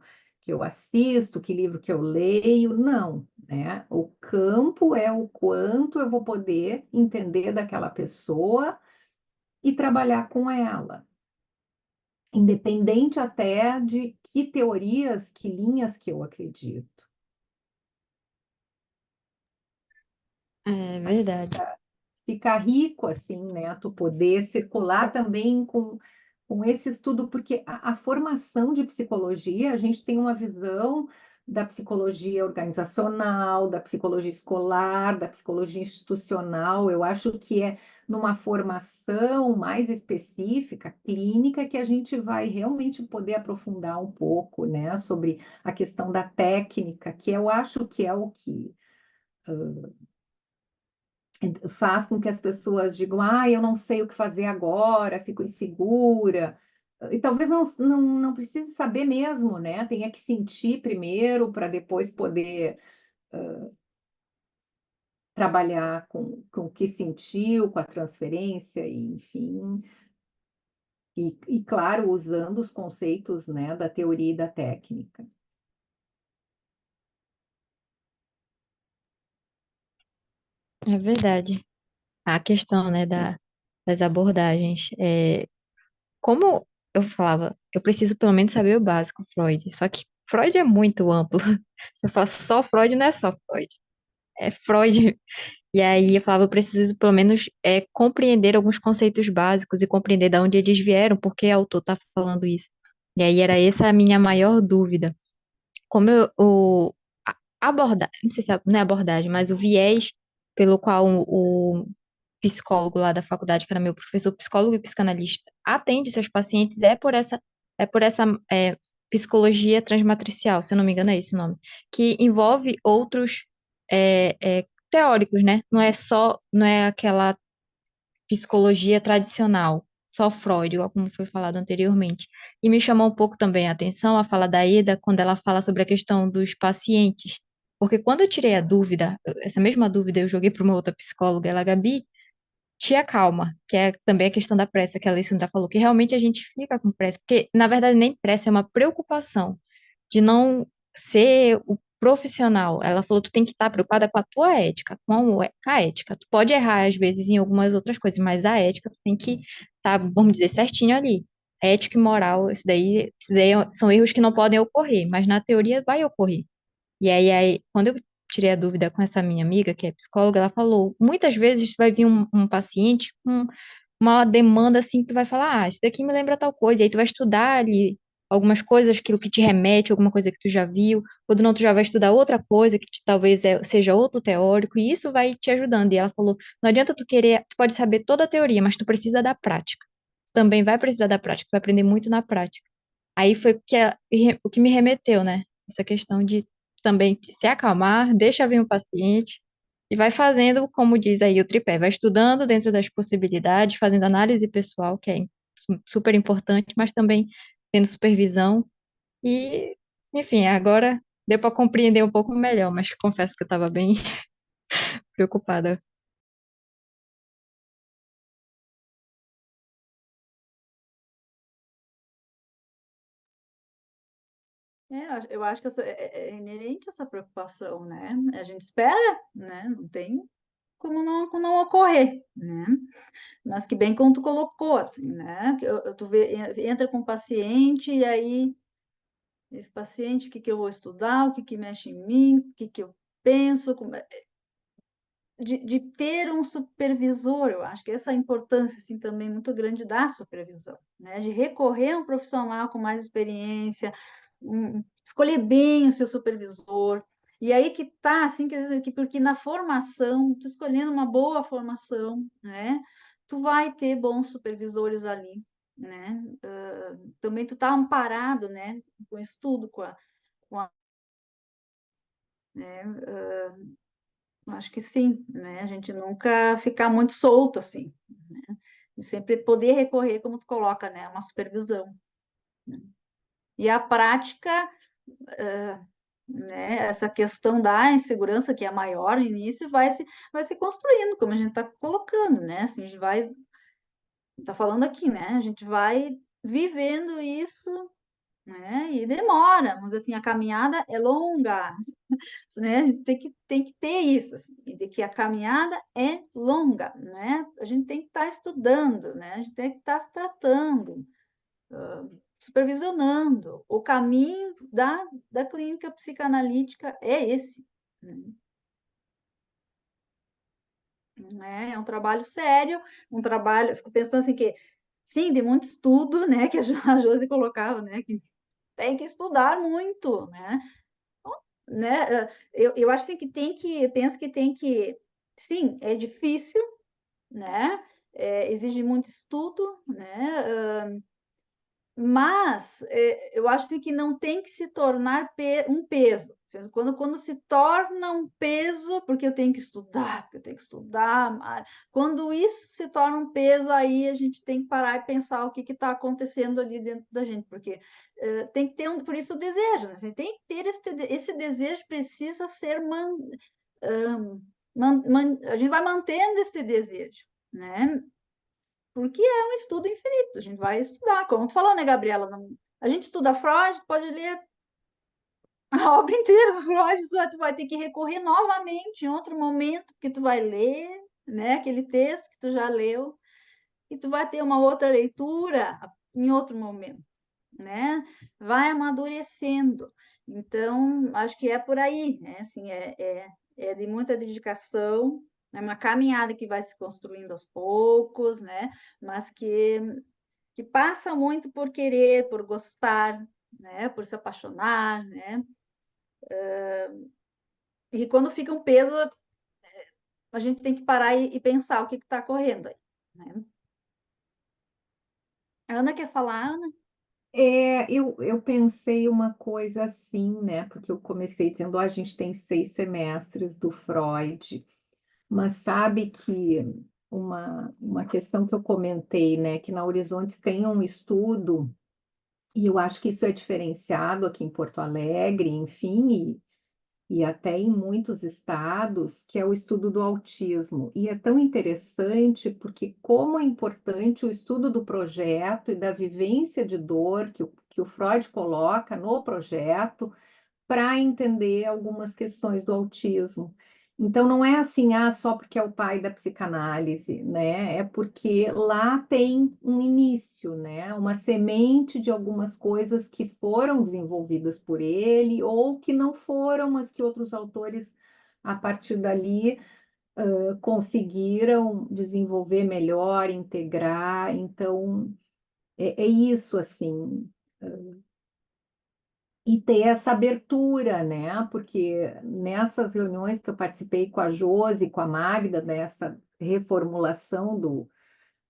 assisto, que livro que eu leio, não, né? O campo é o quanto eu vou poder entender daquela pessoa e trabalhar com ela, independente até de que teorias, que linhas que eu acredito. É verdade. Ficar rico, assim, né? Tu poder circular também com esse estudo, porque a formação de psicologia, a gente tem uma visão da psicologia organizacional, da psicologia escolar, da psicologia institucional. Eu acho que é numa formação mais específica, clínica, que a gente vai realmente poder aprofundar um pouco, né, sobre a questão da técnica, que eu acho que é o que faz com que as pessoas digam, eu não sei o que fazer agora, fico insegura. E talvez não precise saber mesmo, né? Tenha que sentir primeiro para depois poder trabalhar com o que sentiu, com a transferência, e, enfim. E, claro, usando os conceitos, né, da teoria e da técnica. É verdade. A questão, né, das abordagens. Como eu falava, eu preciso pelo menos saber o básico, Freud. Só que Freud é muito amplo. Se eu faço só Freud, não é só Freud. É Freud. E aí eu falava, eu preciso pelo menos compreender alguns conceitos básicos e compreender de onde eles vieram, porque o autor está falando isso. E aí era essa a minha maior dúvida. Como abordar, não sei se não é abordagem, mas o viés pelo qual o psicólogo lá da faculdade, que era meu professor, psicólogo e psicanalista, atende seus pacientes é por essa psicologia transmatricial, se eu não me engano é esse o nome, que envolve outros teóricos, né? Não é aquela psicologia tradicional, só Freud, igual como foi falado anteriormente. E me chamou um pouco também a atenção a fala da Ida, quando ela fala sobre a questão dos pacientes. Porque quando eu tirei a dúvida, essa mesma dúvida eu joguei para uma outra psicóloga, ela, Gabi, te acalma, que é também a questão da pressa que a Alessandra falou, que realmente a gente fica com pressa, porque na verdade nem pressa, é uma preocupação de não ser o profissional. Ela falou, tu tem que estar preocupada com a tua ética, com a ética. Tu pode errar às vezes em algumas outras coisas, mas a ética tu tem que estar, vamos dizer, certinho ali. Ética e moral, isso daí são erros que não podem ocorrer, mas na teoria vai ocorrer. E aí, quando eu tirei a dúvida com essa minha amiga, que é psicóloga, ela falou, muitas vezes vai vir um paciente com uma demanda assim, que tu vai falar, isso daqui me lembra tal coisa, e aí tu vai estudar ali algumas coisas, aquilo que te remete, alguma coisa que tu já viu, quando não, tu já vai estudar outra coisa, que talvez seja outro teórico, e isso vai te ajudando. E ela falou, não adianta tu querer, tu pode saber toda a teoria, mas tu precisa da prática. Tu também vai precisar da prática, tu vai aprender muito na prática. Aí foi o que me remeteu, né? Essa questão de também se acalmar, deixa vir um paciente e vai fazendo, como diz aí o tripé, vai estudando dentro das possibilidades, fazendo análise pessoal, que é super importante, mas também tendo supervisão. E, enfim, agora deu para compreender um pouco melhor, mas confesso que eu estava bem preocupada. Eu acho que é inerente essa preocupação, né? A gente espera, né? Não tem como não ocorrer, né? Mas que bem como tu colocou, assim, né? Tu entra com o paciente e aí esse paciente, o que que eu vou estudar, o que que mexe em mim, o que que eu penso, de ter um supervisor, eu acho que essa é a importância, assim, também muito grande da supervisão, né? De recorrer a um profissional com mais experiência, escolher bem o seu supervisor, e aí que tá, assim, quer dizer, que porque na formação, tu escolhendo uma boa formação, né? Tu vai ter bons supervisores ali, né? Também tu tá amparado, né? Com estudo, com a né? Acho que sim, né? A gente nunca ficar muito solto assim, né? E sempre poder recorrer, como tu coloca, né? Uma supervisão, né? E a prática, né? Essa questão da insegurança, que é maior no início, vai se construindo, como a gente está colocando, né? Assim, a gente vai, tá falando aqui, né? A gente vai vivendo isso, né? E demora, mas assim, a caminhada é longa, né? Tem que ter isso, assim, de que a caminhada é longa, né? A gente tem que estar estudando, né? A gente tem que estar se tratando, supervisionando. O caminho da clínica psicanalítica é esse, né? É um trabalho sério, um trabalho, eu fico pensando assim que, sim, de muito estudo, né? Que a Josi colocava, né? Que tem que estudar muito, né? Eu acho assim que penso que tem que, sim, é difícil, né? exige muito estudo, né? Mas eu acho que não tem que se tornar um peso. Quando se torna um peso, porque eu tenho que estudar, quando isso se torna um peso, aí a gente tem que parar e pensar o que está acontecendo ali dentro da gente, porque tem que ter por isso o desejo, né? Você tem que ter esse desejo, precisa ser a gente vai mantendo esse desejo, né? Porque é um estudo infinito, a gente vai estudar. Como tu falou, né, Gabriela? A gente estuda Freud, pode ler a obra inteira do Freud, tu vai ter que recorrer novamente em outro momento, porque tu vai ler, né, aquele texto que tu já leu, e tu vai ter uma outra leitura em outro momento, né? Vai amadurecendo. Então, acho que é por aí, né? Assim, é de muita dedicação, é uma caminhada que vai se construindo aos poucos, né? Mas que passa muito por querer, por gostar, né? Por se apaixonar, né? E quando fica um peso, a gente tem que parar e pensar o que está correndo aí, né? A Ana quer falar, Ana? Eu pensei uma coisa assim, né? Porque eu comecei dizendo, a gente tem 6 semestres do Freud, mas sabe que uma questão que eu comentei, né? Que na Horizontes tem um estudo, e eu acho que isso é diferenciado aqui em Porto Alegre, enfim, e até em muitos estados, que é o estudo do autismo. E é tão interessante porque como é importante o estudo do projeto e da vivência de dor que o Freud coloca no projeto para entender algumas questões do autismo. Então, não é assim, só porque é o pai da psicanálise, né? É porque lá tem um início, né? Uma semente de algumas coisas que foram desenvolvidas por ele ou que não foram, mas que outros autores, a partir dali, conseguiram desenvolver melhor, integrar. Então, é isso, assim, e ter essa abertura, né? Porque nessas reuniões que eu participei com a Josi, com a Magda, dessa reformulação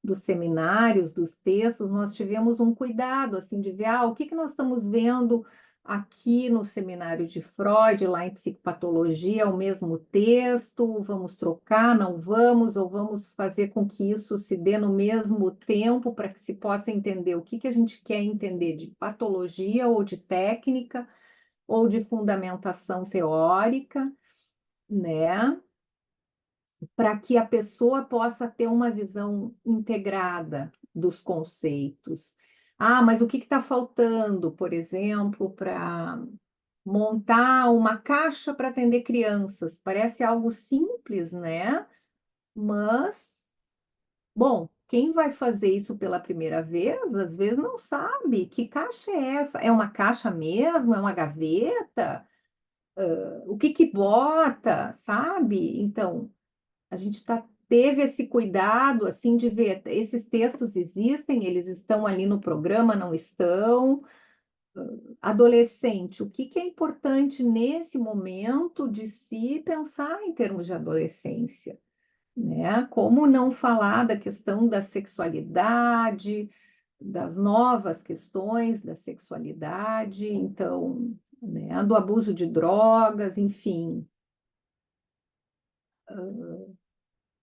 dos seminários, dos textos, nós tivemos um cuidado, assim, de ver, o que nós estamos vendo aqui no seminário de Freud, lá em psicopatologia, o mesmo texto, vamos trocar, não vamos, ou vamos fazer com que isso se dê no mesmo tempo para que se possa entender o que a gente quer entender de patologia ou de técnica ou de fundamentação teórica, né? Para que a pessoa possa ter uma visão integrada dos conceitos. Mas o que está faltando, por exemplo, para montar uma caixa para atender crianças? Parece algo simples, né? Mas, bom, quem vai fazer isso pela primeira vez, às vezes não sabe que caixa é essa. É uma caixa mesmo? É uma gaveta? O que bota, sabe? Então, a gente teve esse cuidado, assim, de ver, esses textos existem, eles estão ali no programa, não estão. Adolescente, o que é importante nesse momento de se pensar em termos de adolescência, né? Como não falar da questão da sexualidade, das novas questões da sexualidade, então, né, do abuso de drogas, enfim.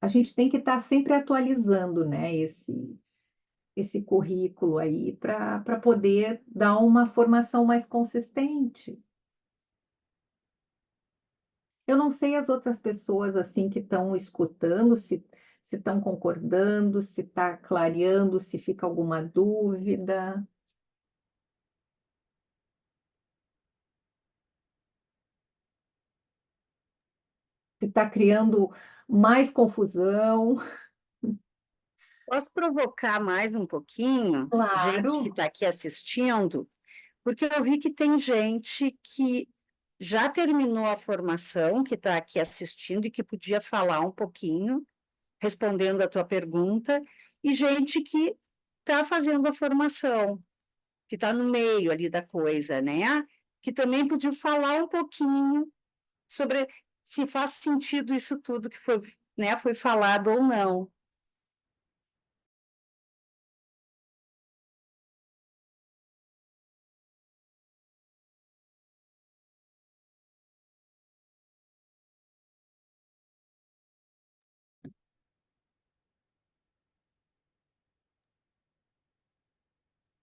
A gente tem que estar sempre atualizando, né, esse currículo aí para poder dar uma formação mais consistente. Eu não sei as outras pessoas assim que estão escutando, se estão concordando, se está clareando, se fica alguma dúvida, se está criando mais confusão. Posso provocar mais um pouquinho, gente que Claro, está aqui assistindo, porque eu vi que tem gente que já terminou a formação, que está aqui assistindo e que podia falar um pouquinho, respondendo a tua pergunta, e gente que está fazendo a formação, que está no meio ali da coisa, né? Que também podia falar um pouquinho sobre se faz sentido isso tudo que foi, né, foi falado ou não.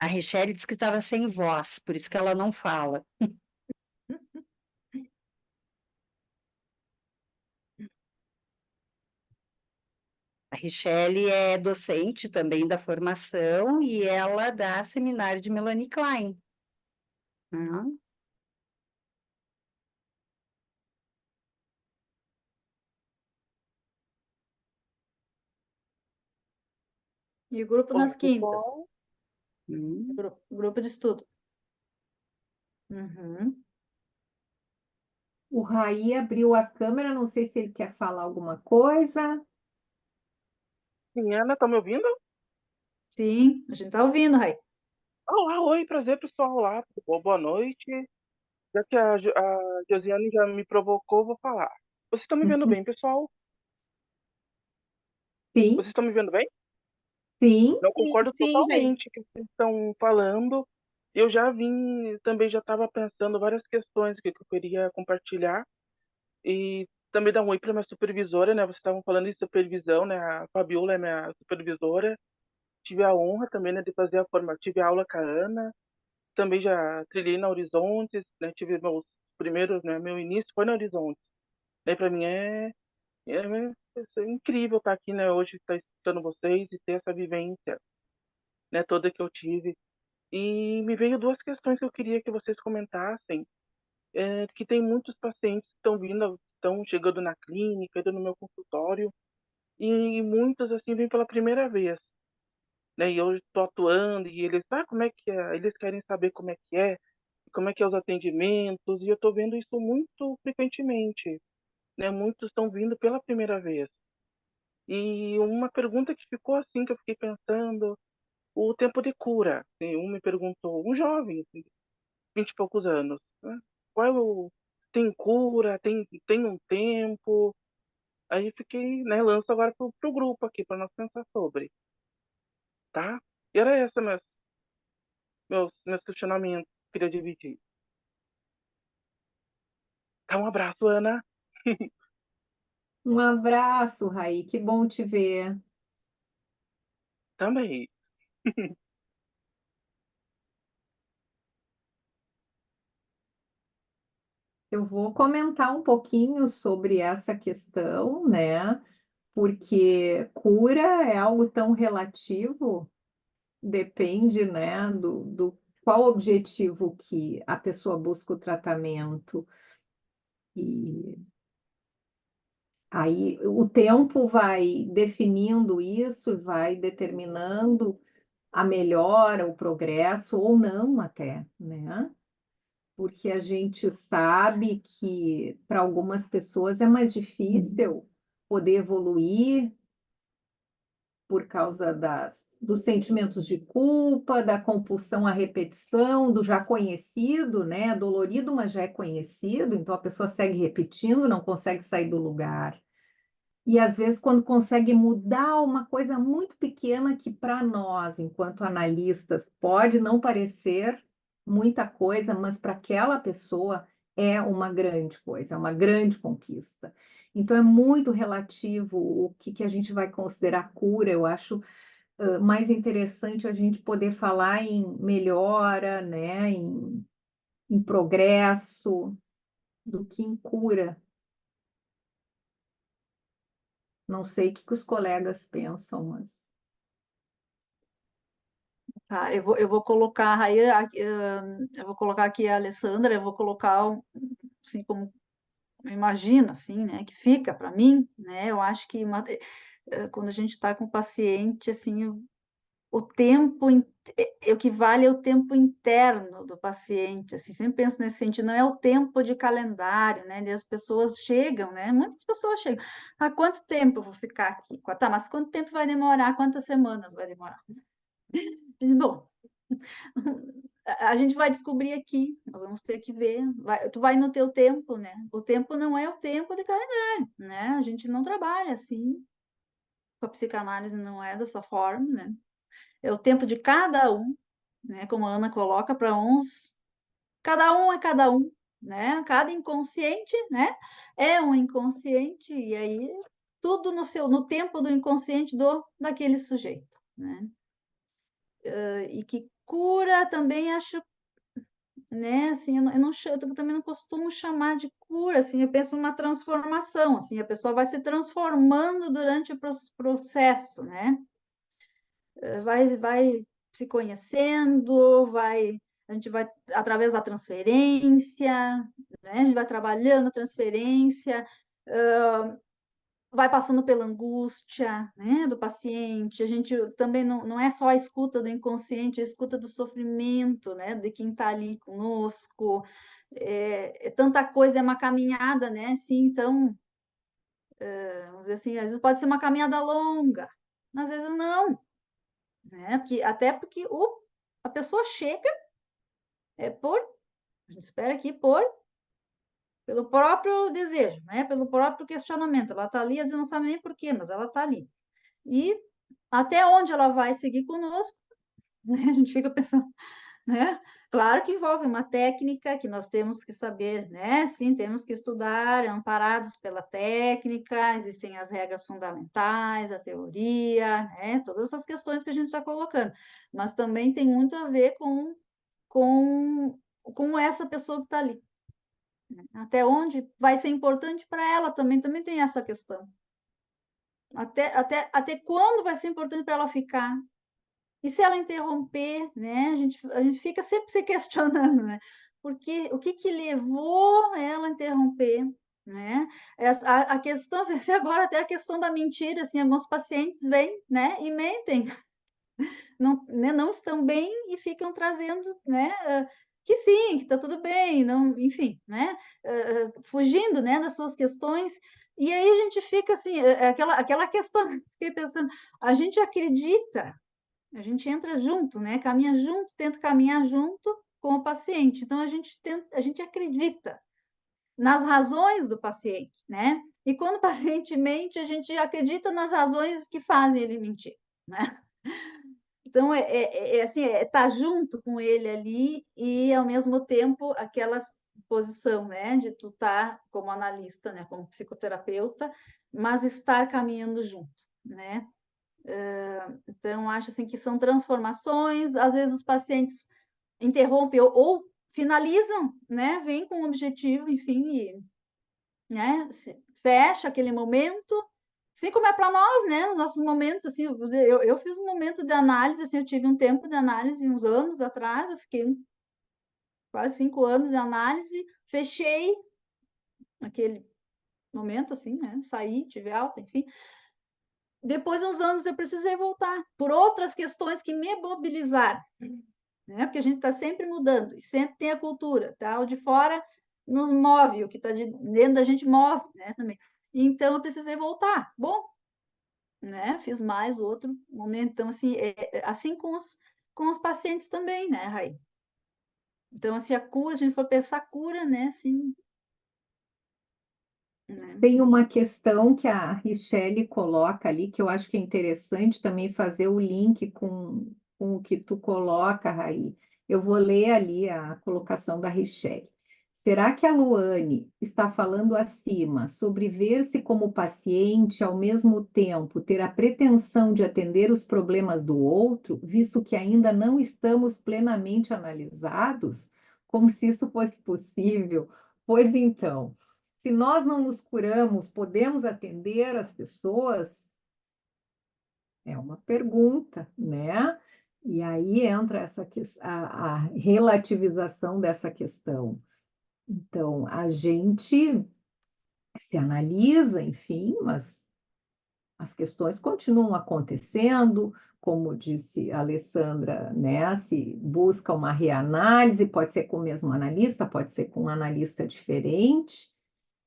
A Richelle disse que estava sem voz, por isso que ela não fala. A Richelle é docente também da formação e ela dá seminário de Melanie Klein. Né? E o grupo Olá, nas quintas, pessoal. Hum. grupo de estudo. Uhum. O Raí abriu a câmera, não sei se ele quer falar alguma coisa. Sim, Ana, tá me ouvindo? Sim, a gente tá ouvindo, Rai. Olá, oi, prazer, pessoal. Olá, tudo bom? Boa noite. Já que a Josiane já me provocou, vou falar. Vocês estão me vendo bem, pessoal? Sim, Vocês estão me vendo bem? sim. Não Sim, concordo sim, Raí. totalmente com o que vocês estão falando. Eu já vim, também já estava pensando várias questões que eu queria compartilhar. E também dar um oi para minha supervisora, né? Vocês estavam falando de supervisão, né? A Fabiola é minha supervisora. Tive a honra também, né, de fazer a formativa, tive aula com a Ana. Também já trilhei na Horizontes, né? Tive meus primeiros, né? Meu início foi na Horizontes. Daí para mim é incrível estar aqui, né? Hoje estar escutando vocês e ter essa vivência, né? Toda que eu tive. E me veio duas questões que eu queria que vocês comentassem. Que tem muitos pacientes que estão vindo, estão chegando na clínica, indo no meu consultório, e muitos assim vêm pela primeira vez, né? E eu estou atuando e eles, como é que é? Eles querem saber como é que é os atendimentos, e eu estou vendo isso muito frequentemente, né? Muitos estão vindo pela primeira vez. E uma pergunta que ficou assim, que eu fiquei pensando, o tempo de cura. Assim, um me perguntou, um jovem, assim, 20 e poucos anos, né? Qual é o... Tem cura? Tem um tempo? Aí fiquei, né, lanço agora pro grupo aqui, para nós pensar sobre, tá? E era essa meus questionamentos que eu queria dividir. Tá, um abraço, Ana. Um abraço, Raí, que bom te ver. Também. Eu vou comentar um pouquinho sobre essa questão, né? Porque cura é algo tão relativo, depende, né, do qual objetivo que a pessoa busca o tratamento. E aí o tempo vai definindo isso, vai determinando a melhora, o progresso ou não até, né? Porque a gente sabe que para algumas pessoas é mais difícil poder evoluir por causa dos sentimentos de culpa, da compulsão à repetição, do já conhecido, né? Dolorido, mas já é conhecido, então a pessoa segue repetindo, não consegue sair do lugar. E às vezes, quando consegue mudar uma coisa muito pequena que para nós, enquanto analistas, pode não parecer muita coisa, mas para aquela pessoa é uma grande coisa, é uma grande conquista. Então, é muito relativo o que a gente vai considerar cura. Eu acho mais interessante a gente poder falar em melhora, né, em progresso, do que em cura. Não sei o que os colegas pensam, mas. Tá, eu vou colocar aí, eu vou colocar aqui a Alessandra, eu vou colocar assim como eu imagino, assim, né, que fica para mim, né, eu acho que quando a gente está com o paciente, assim, o tempo equivale ao tempo interno do paciente, assim, sempre penso nesse sentido, não é o tempo de calendário, né, as pessoas chegam, né, muitas pessoas chegam, quanto tempo eu vou ficar aqui? Tá, mas quanto tempo vai demorar? Quantas semanas vai demorar? Bom, a gente vai descobrir aqui, nós vamos ter que ver, tu vai no teu tempo, né? O tempo não é o tempo de calendário, né? A gente não trabalha assim, com a psicanálise não é dessa forma, né? É o tempo de cada um, né? Como a Ana coloca, para uns, cada um, né? Cada inconsciente, né? É um inconsciente, e aí tudo no tempo do inconsciente daquele sujeito, né? E que Cura também acho, né, assim, eu também não costumo chamar de cura, assim, eu penso numa transformação, assim, a pessoa vai se transformando durante o processo, né? Vai se conhecendo, a gente vai através da transferência, né? A gente vai trabalhando a transferência, vai passando pela angústia, né, do paciente. A gente também não é só a escuta do inconsciente, a escuta do sofrimento, né, de quem está ali conosco. É tanta coisa, é uma caminhada, né? Assim, então, vamos dizer assim, às vezes pode ser uma caminhada longa, às vezes não, né? Até porque a pessoa chega a gente espera aqui pelo próprio desejo, né? Pelo próprio questionamento. Ela está ali, às vezes não sabe nem por quê, mas ela está ali. E até onde ela vai seguir conosco, né? A gente fica pensando, né? Claro que envolve uma técnica que nós temos que saber, né? Sim, temos que estudar, amparados pela técnica, existem as regras fundamentais, a teoria, né? Todas essas questões que a gente está colocando, mas também tem muito a ver com, com essa pessoa que está ali. Até onde vai ser importante para ela também tem essa questão. Até quando vai ser importante para ela ficar? E se ela interromper, né? A gente fica sempre se questionando, né? Porque o que que levou ela a interromper, né? A questão vai ser agora até a questão da mentira, assim, alguns pacientes vêm, né, e mentem, não estão bem e ficam trazendo, né, que sim, que está tudo bem, não, enfim, né, fugindo, né, das suas questões. E aí a gente fica assim, aquela questão, fiquei pensando, a gente acredita, a gente entra junto, né? Caminha junto, tenta caminhar junto com o paciente. Então a gente acredita nas razões do paciente, né? E quando o paciente mente, a gente acredita nas razões que fazem ele mentir, né? Então assim, tá junto com ele ali e ao mesmo tempo aquela posição, né, de tu estar como analista, né, como psicoterapeuta, mas estar caminhando junto, né? Então, acho assim que são transformações, às vezes os pacientes interrompem ou finalizam, né? Vem com um objetivo, enfim, e, né? Fecha aquele momento, assim como é para nós, né? Nos nossos momentos, assim, eu fiz um momento de análise, assim, eu tive um tempo de análise uns anos atrás, eu fiquei quase 5 anos de análise, fechei aquele momento, assim, né? Saí, tive alta, enfim. Depois de uns anos eu precisei voltar por outras questões que me mobilizaram, né? Porque a gente está sempre mudando e sempre tem a cultura, tá? O de fora nos move, o que está dentro da gente move, né? Também. Então eu precisei voltar. Bom, né? Fiz mais outro momento. Então, assim, assim com os pacientes também, né, Raí? Então, assim, a cura, se a gente for pensar cura, né? Assim, né? Tem uma questão que a Richelle coloca ali, que eu acho que é interessante também fazer o link com o que tu coloca, Raí. Eu vou ler ali a colocação da Richelle. Será que a Luane está falando acima sobre ver-se como paciente, ao mesmo tempo ter a pretensão de atender os problemas do outro, visto que ainda não estamos plenamente analisados? Como se isso fosse possível? Pois então. Se nós não nos curamos, podemos atender as pessoas? É uma pergunta, né? E aí entra a relativização dessa questão. Então, a gente se analisa, enfim, mas as questões continuam acontecendo, como disse a Alessandra, né? Se busca uma reanálise, pode ser com o mesmo analista, pode ser com um analista diferente.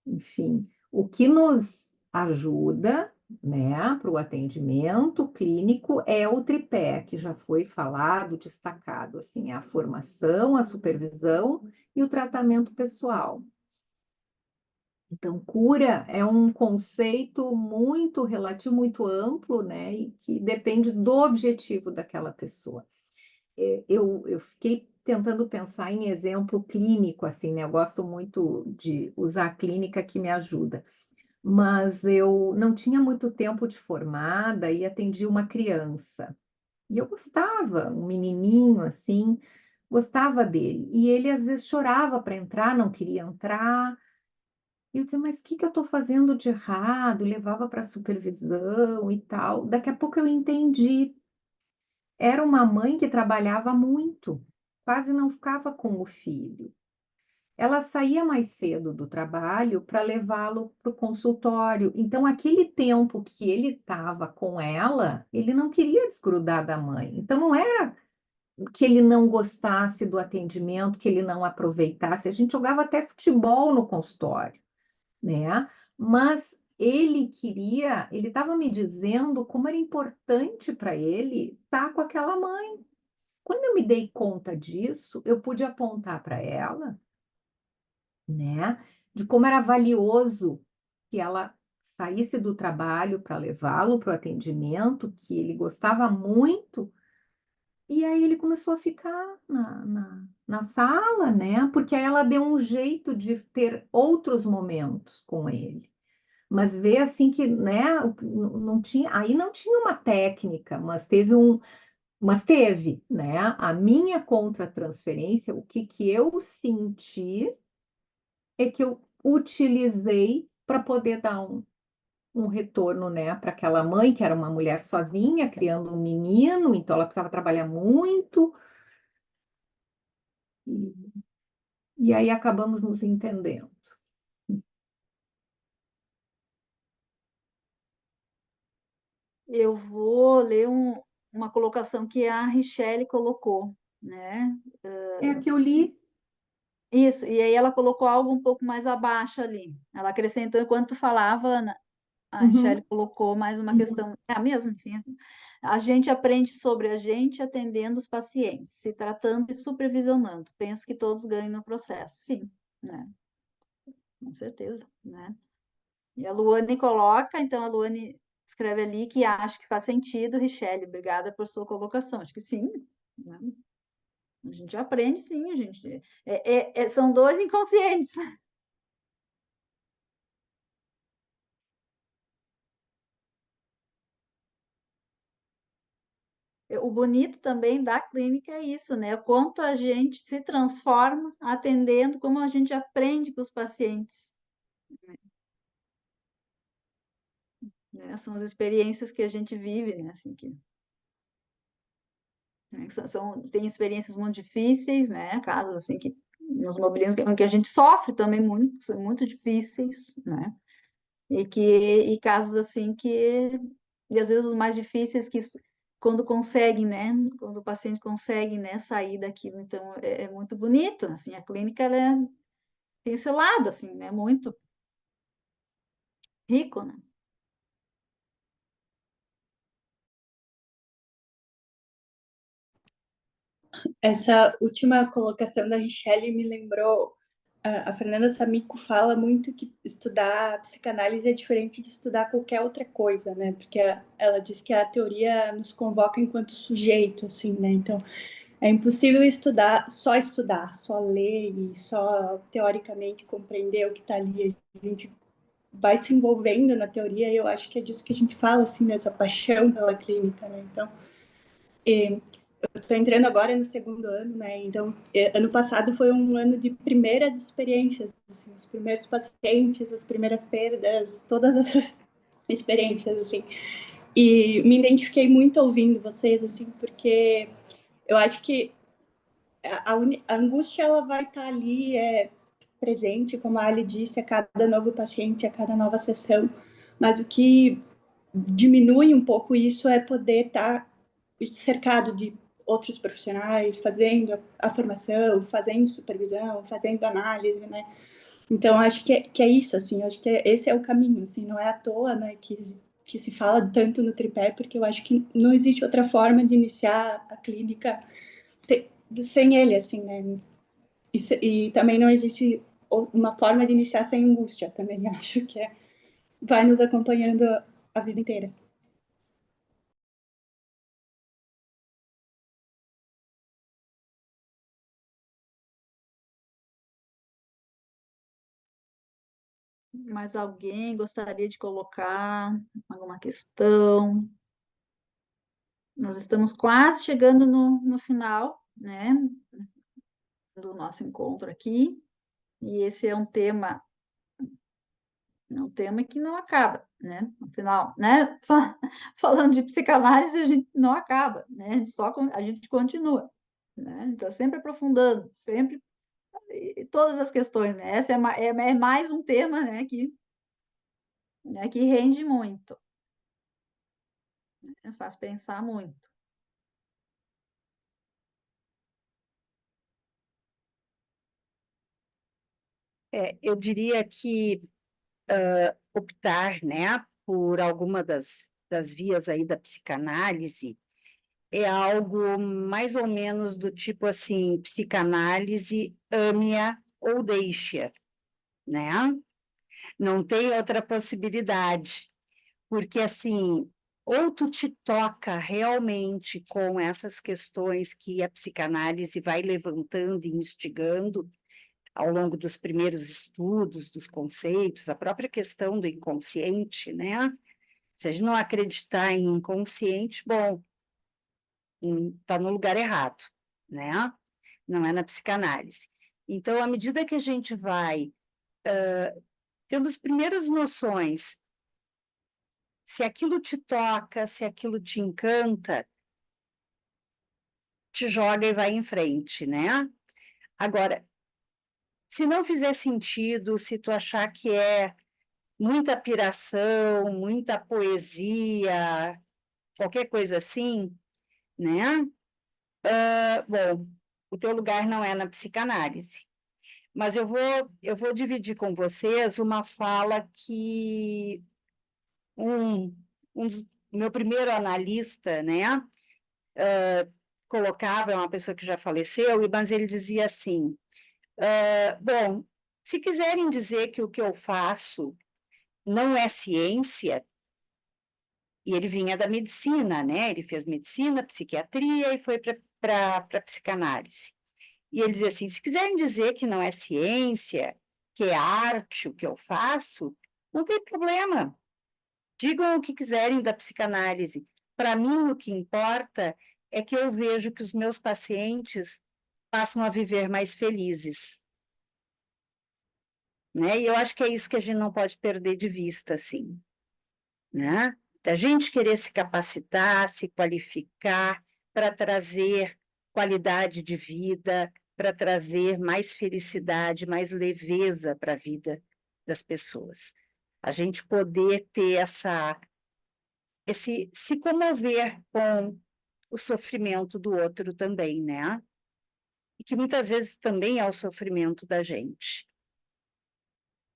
Enfim, o que nos ajuda, né, para o atendimento clínico é o tripé, que já foi falado, destacado, assim, a formação, a supervisão e o tratamento pessoal. Então, cura é um conceito muito relativo, muito amplo, né, e que depende do objetivo daquela pessoa. Eu fiquei tentando pensar em exemplo clínico, assim, né? Eu gosto muito de usar a clínica que me ajuda, mas eu não tinha muito tempo de formada e atendi uma criança. E eu gostava, um menininho assim, gostava dele. E ele às vezes chorava para entrar, não queria entrar. E eu dizia, mas o que que eu estou fazendo de errado? Levava para supervisão e tal. Daqui a pouco eu entendi. Era uma mãe que trabalhava muito, quase não ficava com o filho. Ela saía mais cedo do trabalho para levá-lo para o consultório. Então, aquele tempo que ele estava com ela, ele não queria desgrudar da mãe. Então, não era que ele não gostasse do atendimento, que ele não aproveitasse. A gente jogava até futebol no consultório, né? Mas ele estava me dizendo como era importante para ele estar com aquela mãe. Quando eu me dei conta disso, eu pude apontar para ela, né, de como era valioso que ela saísse do trabalho para levá-lo para o atendimento, que ele gostava muito, e aí ele começou a ficar na sala, né, porque aí ela deu um jeito de ter outros momentos com ele. Mas ver assim que, né, não tinha, aí não tinha uma técnica, mas teve, né? A minha contratransferência, o que que eu senti é que eu utilizei para poder dar um retorno, né, para aquela mãe, que era uma mulher sozinha, criando um menino, então ela precisava trabalhar muito, e, e aí acabamos nos entendendo. Eu vou ler uma colocação que a Richelle colocou, né? É a que eu li. Isso, e aí ela colocou algo um pouco mais abaixo ali. Ela acrescentou, enquanto tu falava, Ana, a Richelle Uhum, colocou mais uma uhum. questão, é a mesma, enfim. A gente aprende sobre a gente atendendo os pacientes, se tratando e supervisionando. Penso que todos ganham no processo. Sim, né? Com certeza, né? E a Luane coloca, então a Luane escreve ali que acha que faz sentido, Richelle, obrigada por sua colocação. Acho que sim, né? A gente aprende, sim, a gente. São dois inconscientes. O bonito também da clínica é isso, né? O quanto a gente se transforma atendendo, como a gente aprende com os pacientes, né? São as experiências que a gente vive, né? Assim, né? Tem experiências muito difíceis, né? Casos assim que nos mobiliários que a gente sofre também muito, são muito difíceis, né? E casos assim e às vezes os mais difíceis quando conseguem, né? Quando o paciente consegue, né, sair daquilo, então é muito bonito, assim, a clínica tem esse lado, assim, né? Muito rico, né? Essa última colocação da Richelle me lembrou. A Fernanda Samico fala muito que estudar psicanálise é diferente de estudar qualquer outra coisa, né? Porque ela diz que a teoria nos convoca enquanto sujeito, assim, né? Então, é impossível estudar, só ler e só teoricamente compreender o que está ali. A gente vai se envolvendo na teoria e eu acho que é disso que a gente fala, assim, dessa paixão pela clínica, né? Então, estou entrando agora no segundo ano, né? Então, ano passado foi um ano de primeiras experiências, assim, os primeiros pacientes, as primeiras perdas, todas as experiências, assim. E me identifiquei muito ouvindo vocês, assim, porque eu acho que a angústia ela vai estar ali, presente, como a Ali disse, a cada novo paciente, a cada nova sessão. Mas o que diminui um pouco isso é poder estar cercado de outros profissionais, fazendo a formação, fazendo supervisão, fazendo análise, né? Então, acho que é isso, assim, acho que esse é o caminho, assim, não é à toa, né, que se fala tanto no tripé, porque eu acho que não existe outra forma de iniciar a clínica sem ele, assim, né? E também não existe uma forma de iniciar sem angústia, também acho que vai nos acompanhando a vida inteira. Mas alguém gostaria de colocar alguma questão? nós estamos quase chegando no final, né, do nosso encontro aqui, e esse é um tema que não acaba, né? Afinal, né? Falando de psicanálise, a gente não acaba, né? A gente continua, né? Está sempre aprofundando, sempre e todas as questões, né? Essa é mais um tema, né, que rende muito, né? Faz pensar muito. Eu diria que optar, né, por alguma das vias aí da psicanálise é algo mais ou menos do tipo assim, psicanálise, ame-a ou deixe-a, né? Não tem outra possibilidade, porque assim, ou tu te toca realmente com essas questões que a psicanálise vai levantando e instigando ao longo dos primeiros estudos, dos conceitos, a própria questão do inconsciente, né? Se a gente não acreditar em inconsciente, bom, está no lugar errado, né? Não é na psicanálise. Então, à medida que a gente vai tendo as primeiras noções, se aquilo te toca, se aquilo te encanta, te joga e vai em frente, né? Agora, se não fizer sentido, se tu achar que é muita piração, muita poesia, qualquer coisa assim, né? Bom, o teu lugar não é na psicanálise. Mas eu vou dividir com vocês uma fala que meu primeiro analista, né, colocava, é uma pessoa que já faleceu, mas ele dizia assim, bom, se quiserem dizer que o que eu faço não é ciência, e ele vinha da medicina, né, ele fez medicina, psiquiatria e foi para psicanálise. E ele dizia assim, se quiserem dizer que não é ciência, que é arte o que eu faço, não tem problema. Digam o que quiserem da psicanálise. Para mim, o que importa é que eu vejo que os meus pacientes passam a viver mais felizes. Né? E eu acho que é isso que a gente não pode perder de vista, assim. Né? Da gente querer se capacitar, se qualificar para trazer qualidade de vida, para trazer mais felicidade, mais leveza para a vida das pessoas. A gente poder ter se comover com o sofrimento do outro também, né? E que muitas vezes também é o sofrimento da gente.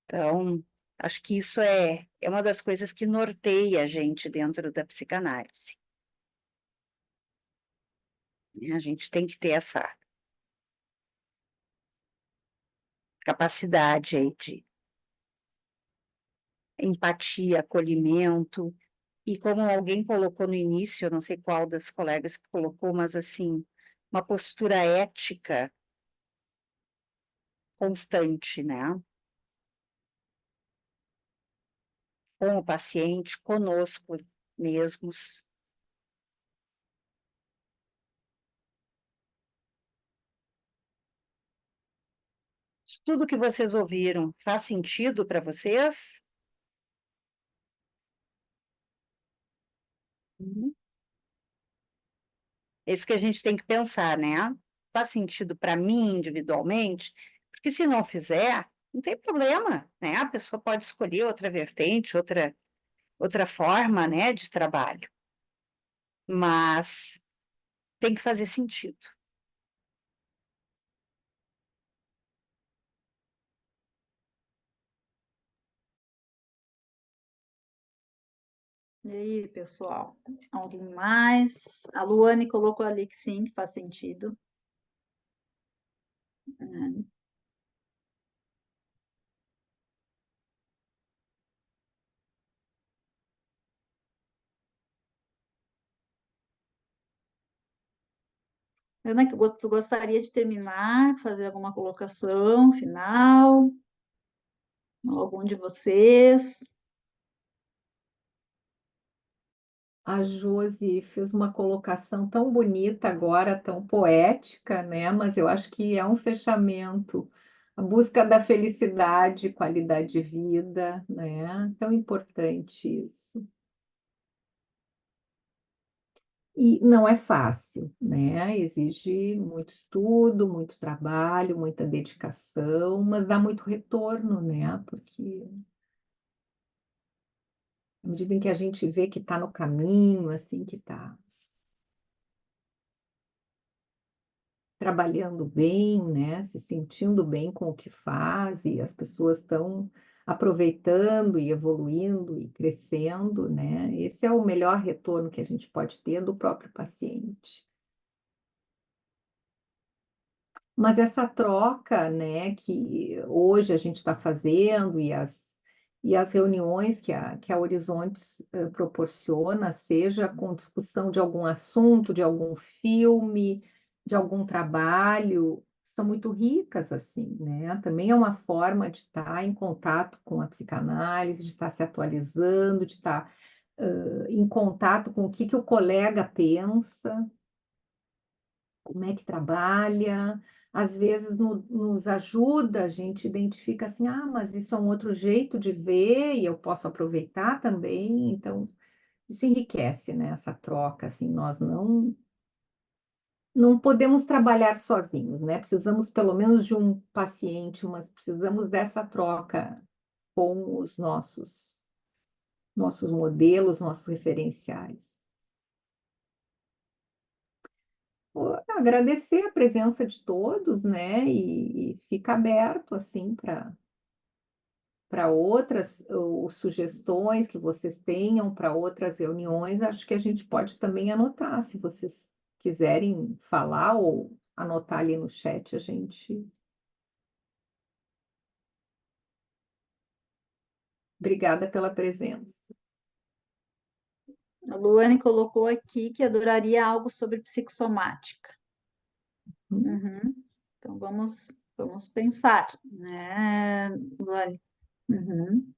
Então, acho que isso é uma das coisas que norteia a gente dentro da psicanálise. A gente tem que ter essa capacidade aí de empatia, acolhimento, e como alguém colocou no início, eu não sei qual das colegas que colocou, mas assim, uma postura ética constante, né? Com o paciente, conosco mesmos. Tudo que vocês ouviram faz sentido para vocês? Uhum. É isso que a gente tem que pensar, né? Faz sentido para mim individualmente? Porque se não fizer, não tem problema, né? A pessoa pode escolher outra vertente, outra forma, né, de trabalho. Mas tem que fazer sentido. E aí, pessoal? Alguém mais? A Luane colocou ali que sim, que faz sentido. Né? Ana, tu gostaria de terminar, fazer alguma colocação final? Algum de vocês? A Josi fez uma colocação tão bonita agora, tão poética, né? Mas eu acho que é um fechamento. A busca da felicidade, qualidade de vida, né? Tão importante isso. E não é fácil, né? Exige muito estudo, muito trabalho, muita dedicação, mas dá muito retorno, né? Porque à medida em que a gente vê que está no caminho, assim, que está trabalhando bem, né? Se sentindo bem com o que faz, e as pessoas estão aproveitando e evoluindo e crescendo, né? Esse é o melhor retorno que a gente pode ter do próprio paciente. Mas essa troca, né, que hoje a gente está fazendo e as reuniões que a Horizontes proporciona, seja com discussão de algum assunto, de algum filme, de algum trabalho, são muito ricas, assim, né? Também é uma forma de estar em contato com a psicanálise, de estar se atualizando, de estar em contato com o que o colega pensa, como é que trabalha, às vezes nos ajuda, a gente identifica assim, ah, mas isso é um outro jeito de ver e eu posso aproveitar também, então isso enriquece, né, essa troca, assim, nós não podemos trabalhar sozinhos, né, precisamos pelo menos de um paciente, mas precisamos dessa troca com os nossos modelos, nossos referenciais. Agradecer a presença de todos, né? E fica aberto assim para outras sugestões que vocês tenham para outras reuniões. Acho que a gente pode também anotar, se vocês quiserem falar ou anotar ali no chat, a gente. Obrigada pela presença. A Luane colocou aqui que adoraria algo sobre psicossomática. Uhum. Então, vamos pensar, né, Luane? Uhum.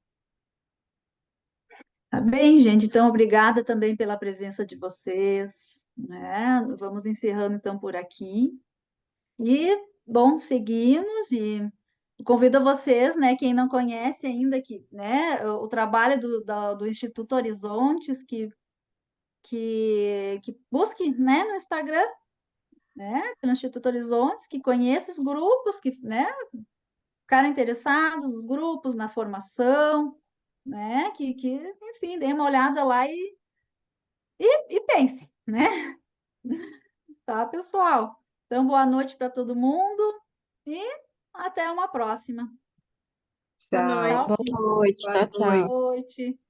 Tá bem, gente. Então, obrigada também pela presença de vocês, né? Vamos encerrando, então, por aqui. E, bom, seguimos e convido vocês, né, quem não conhece ainda, que, né, o trabalho do Instituto Horizontes, que busque, né, no Instagram, né, no Instituto Horizontes, que conheça os grupos, que, né, ficaram interessados nos grupos, na formação, né, enfim, dê uma olhada lá e pense, né? Tá, pessoal? Então, boa noite para todo mundo e até uma próxima. Boa Tchau. noite. Tchau, Boa noite, Boa tchau, boa tchau. noite. noite.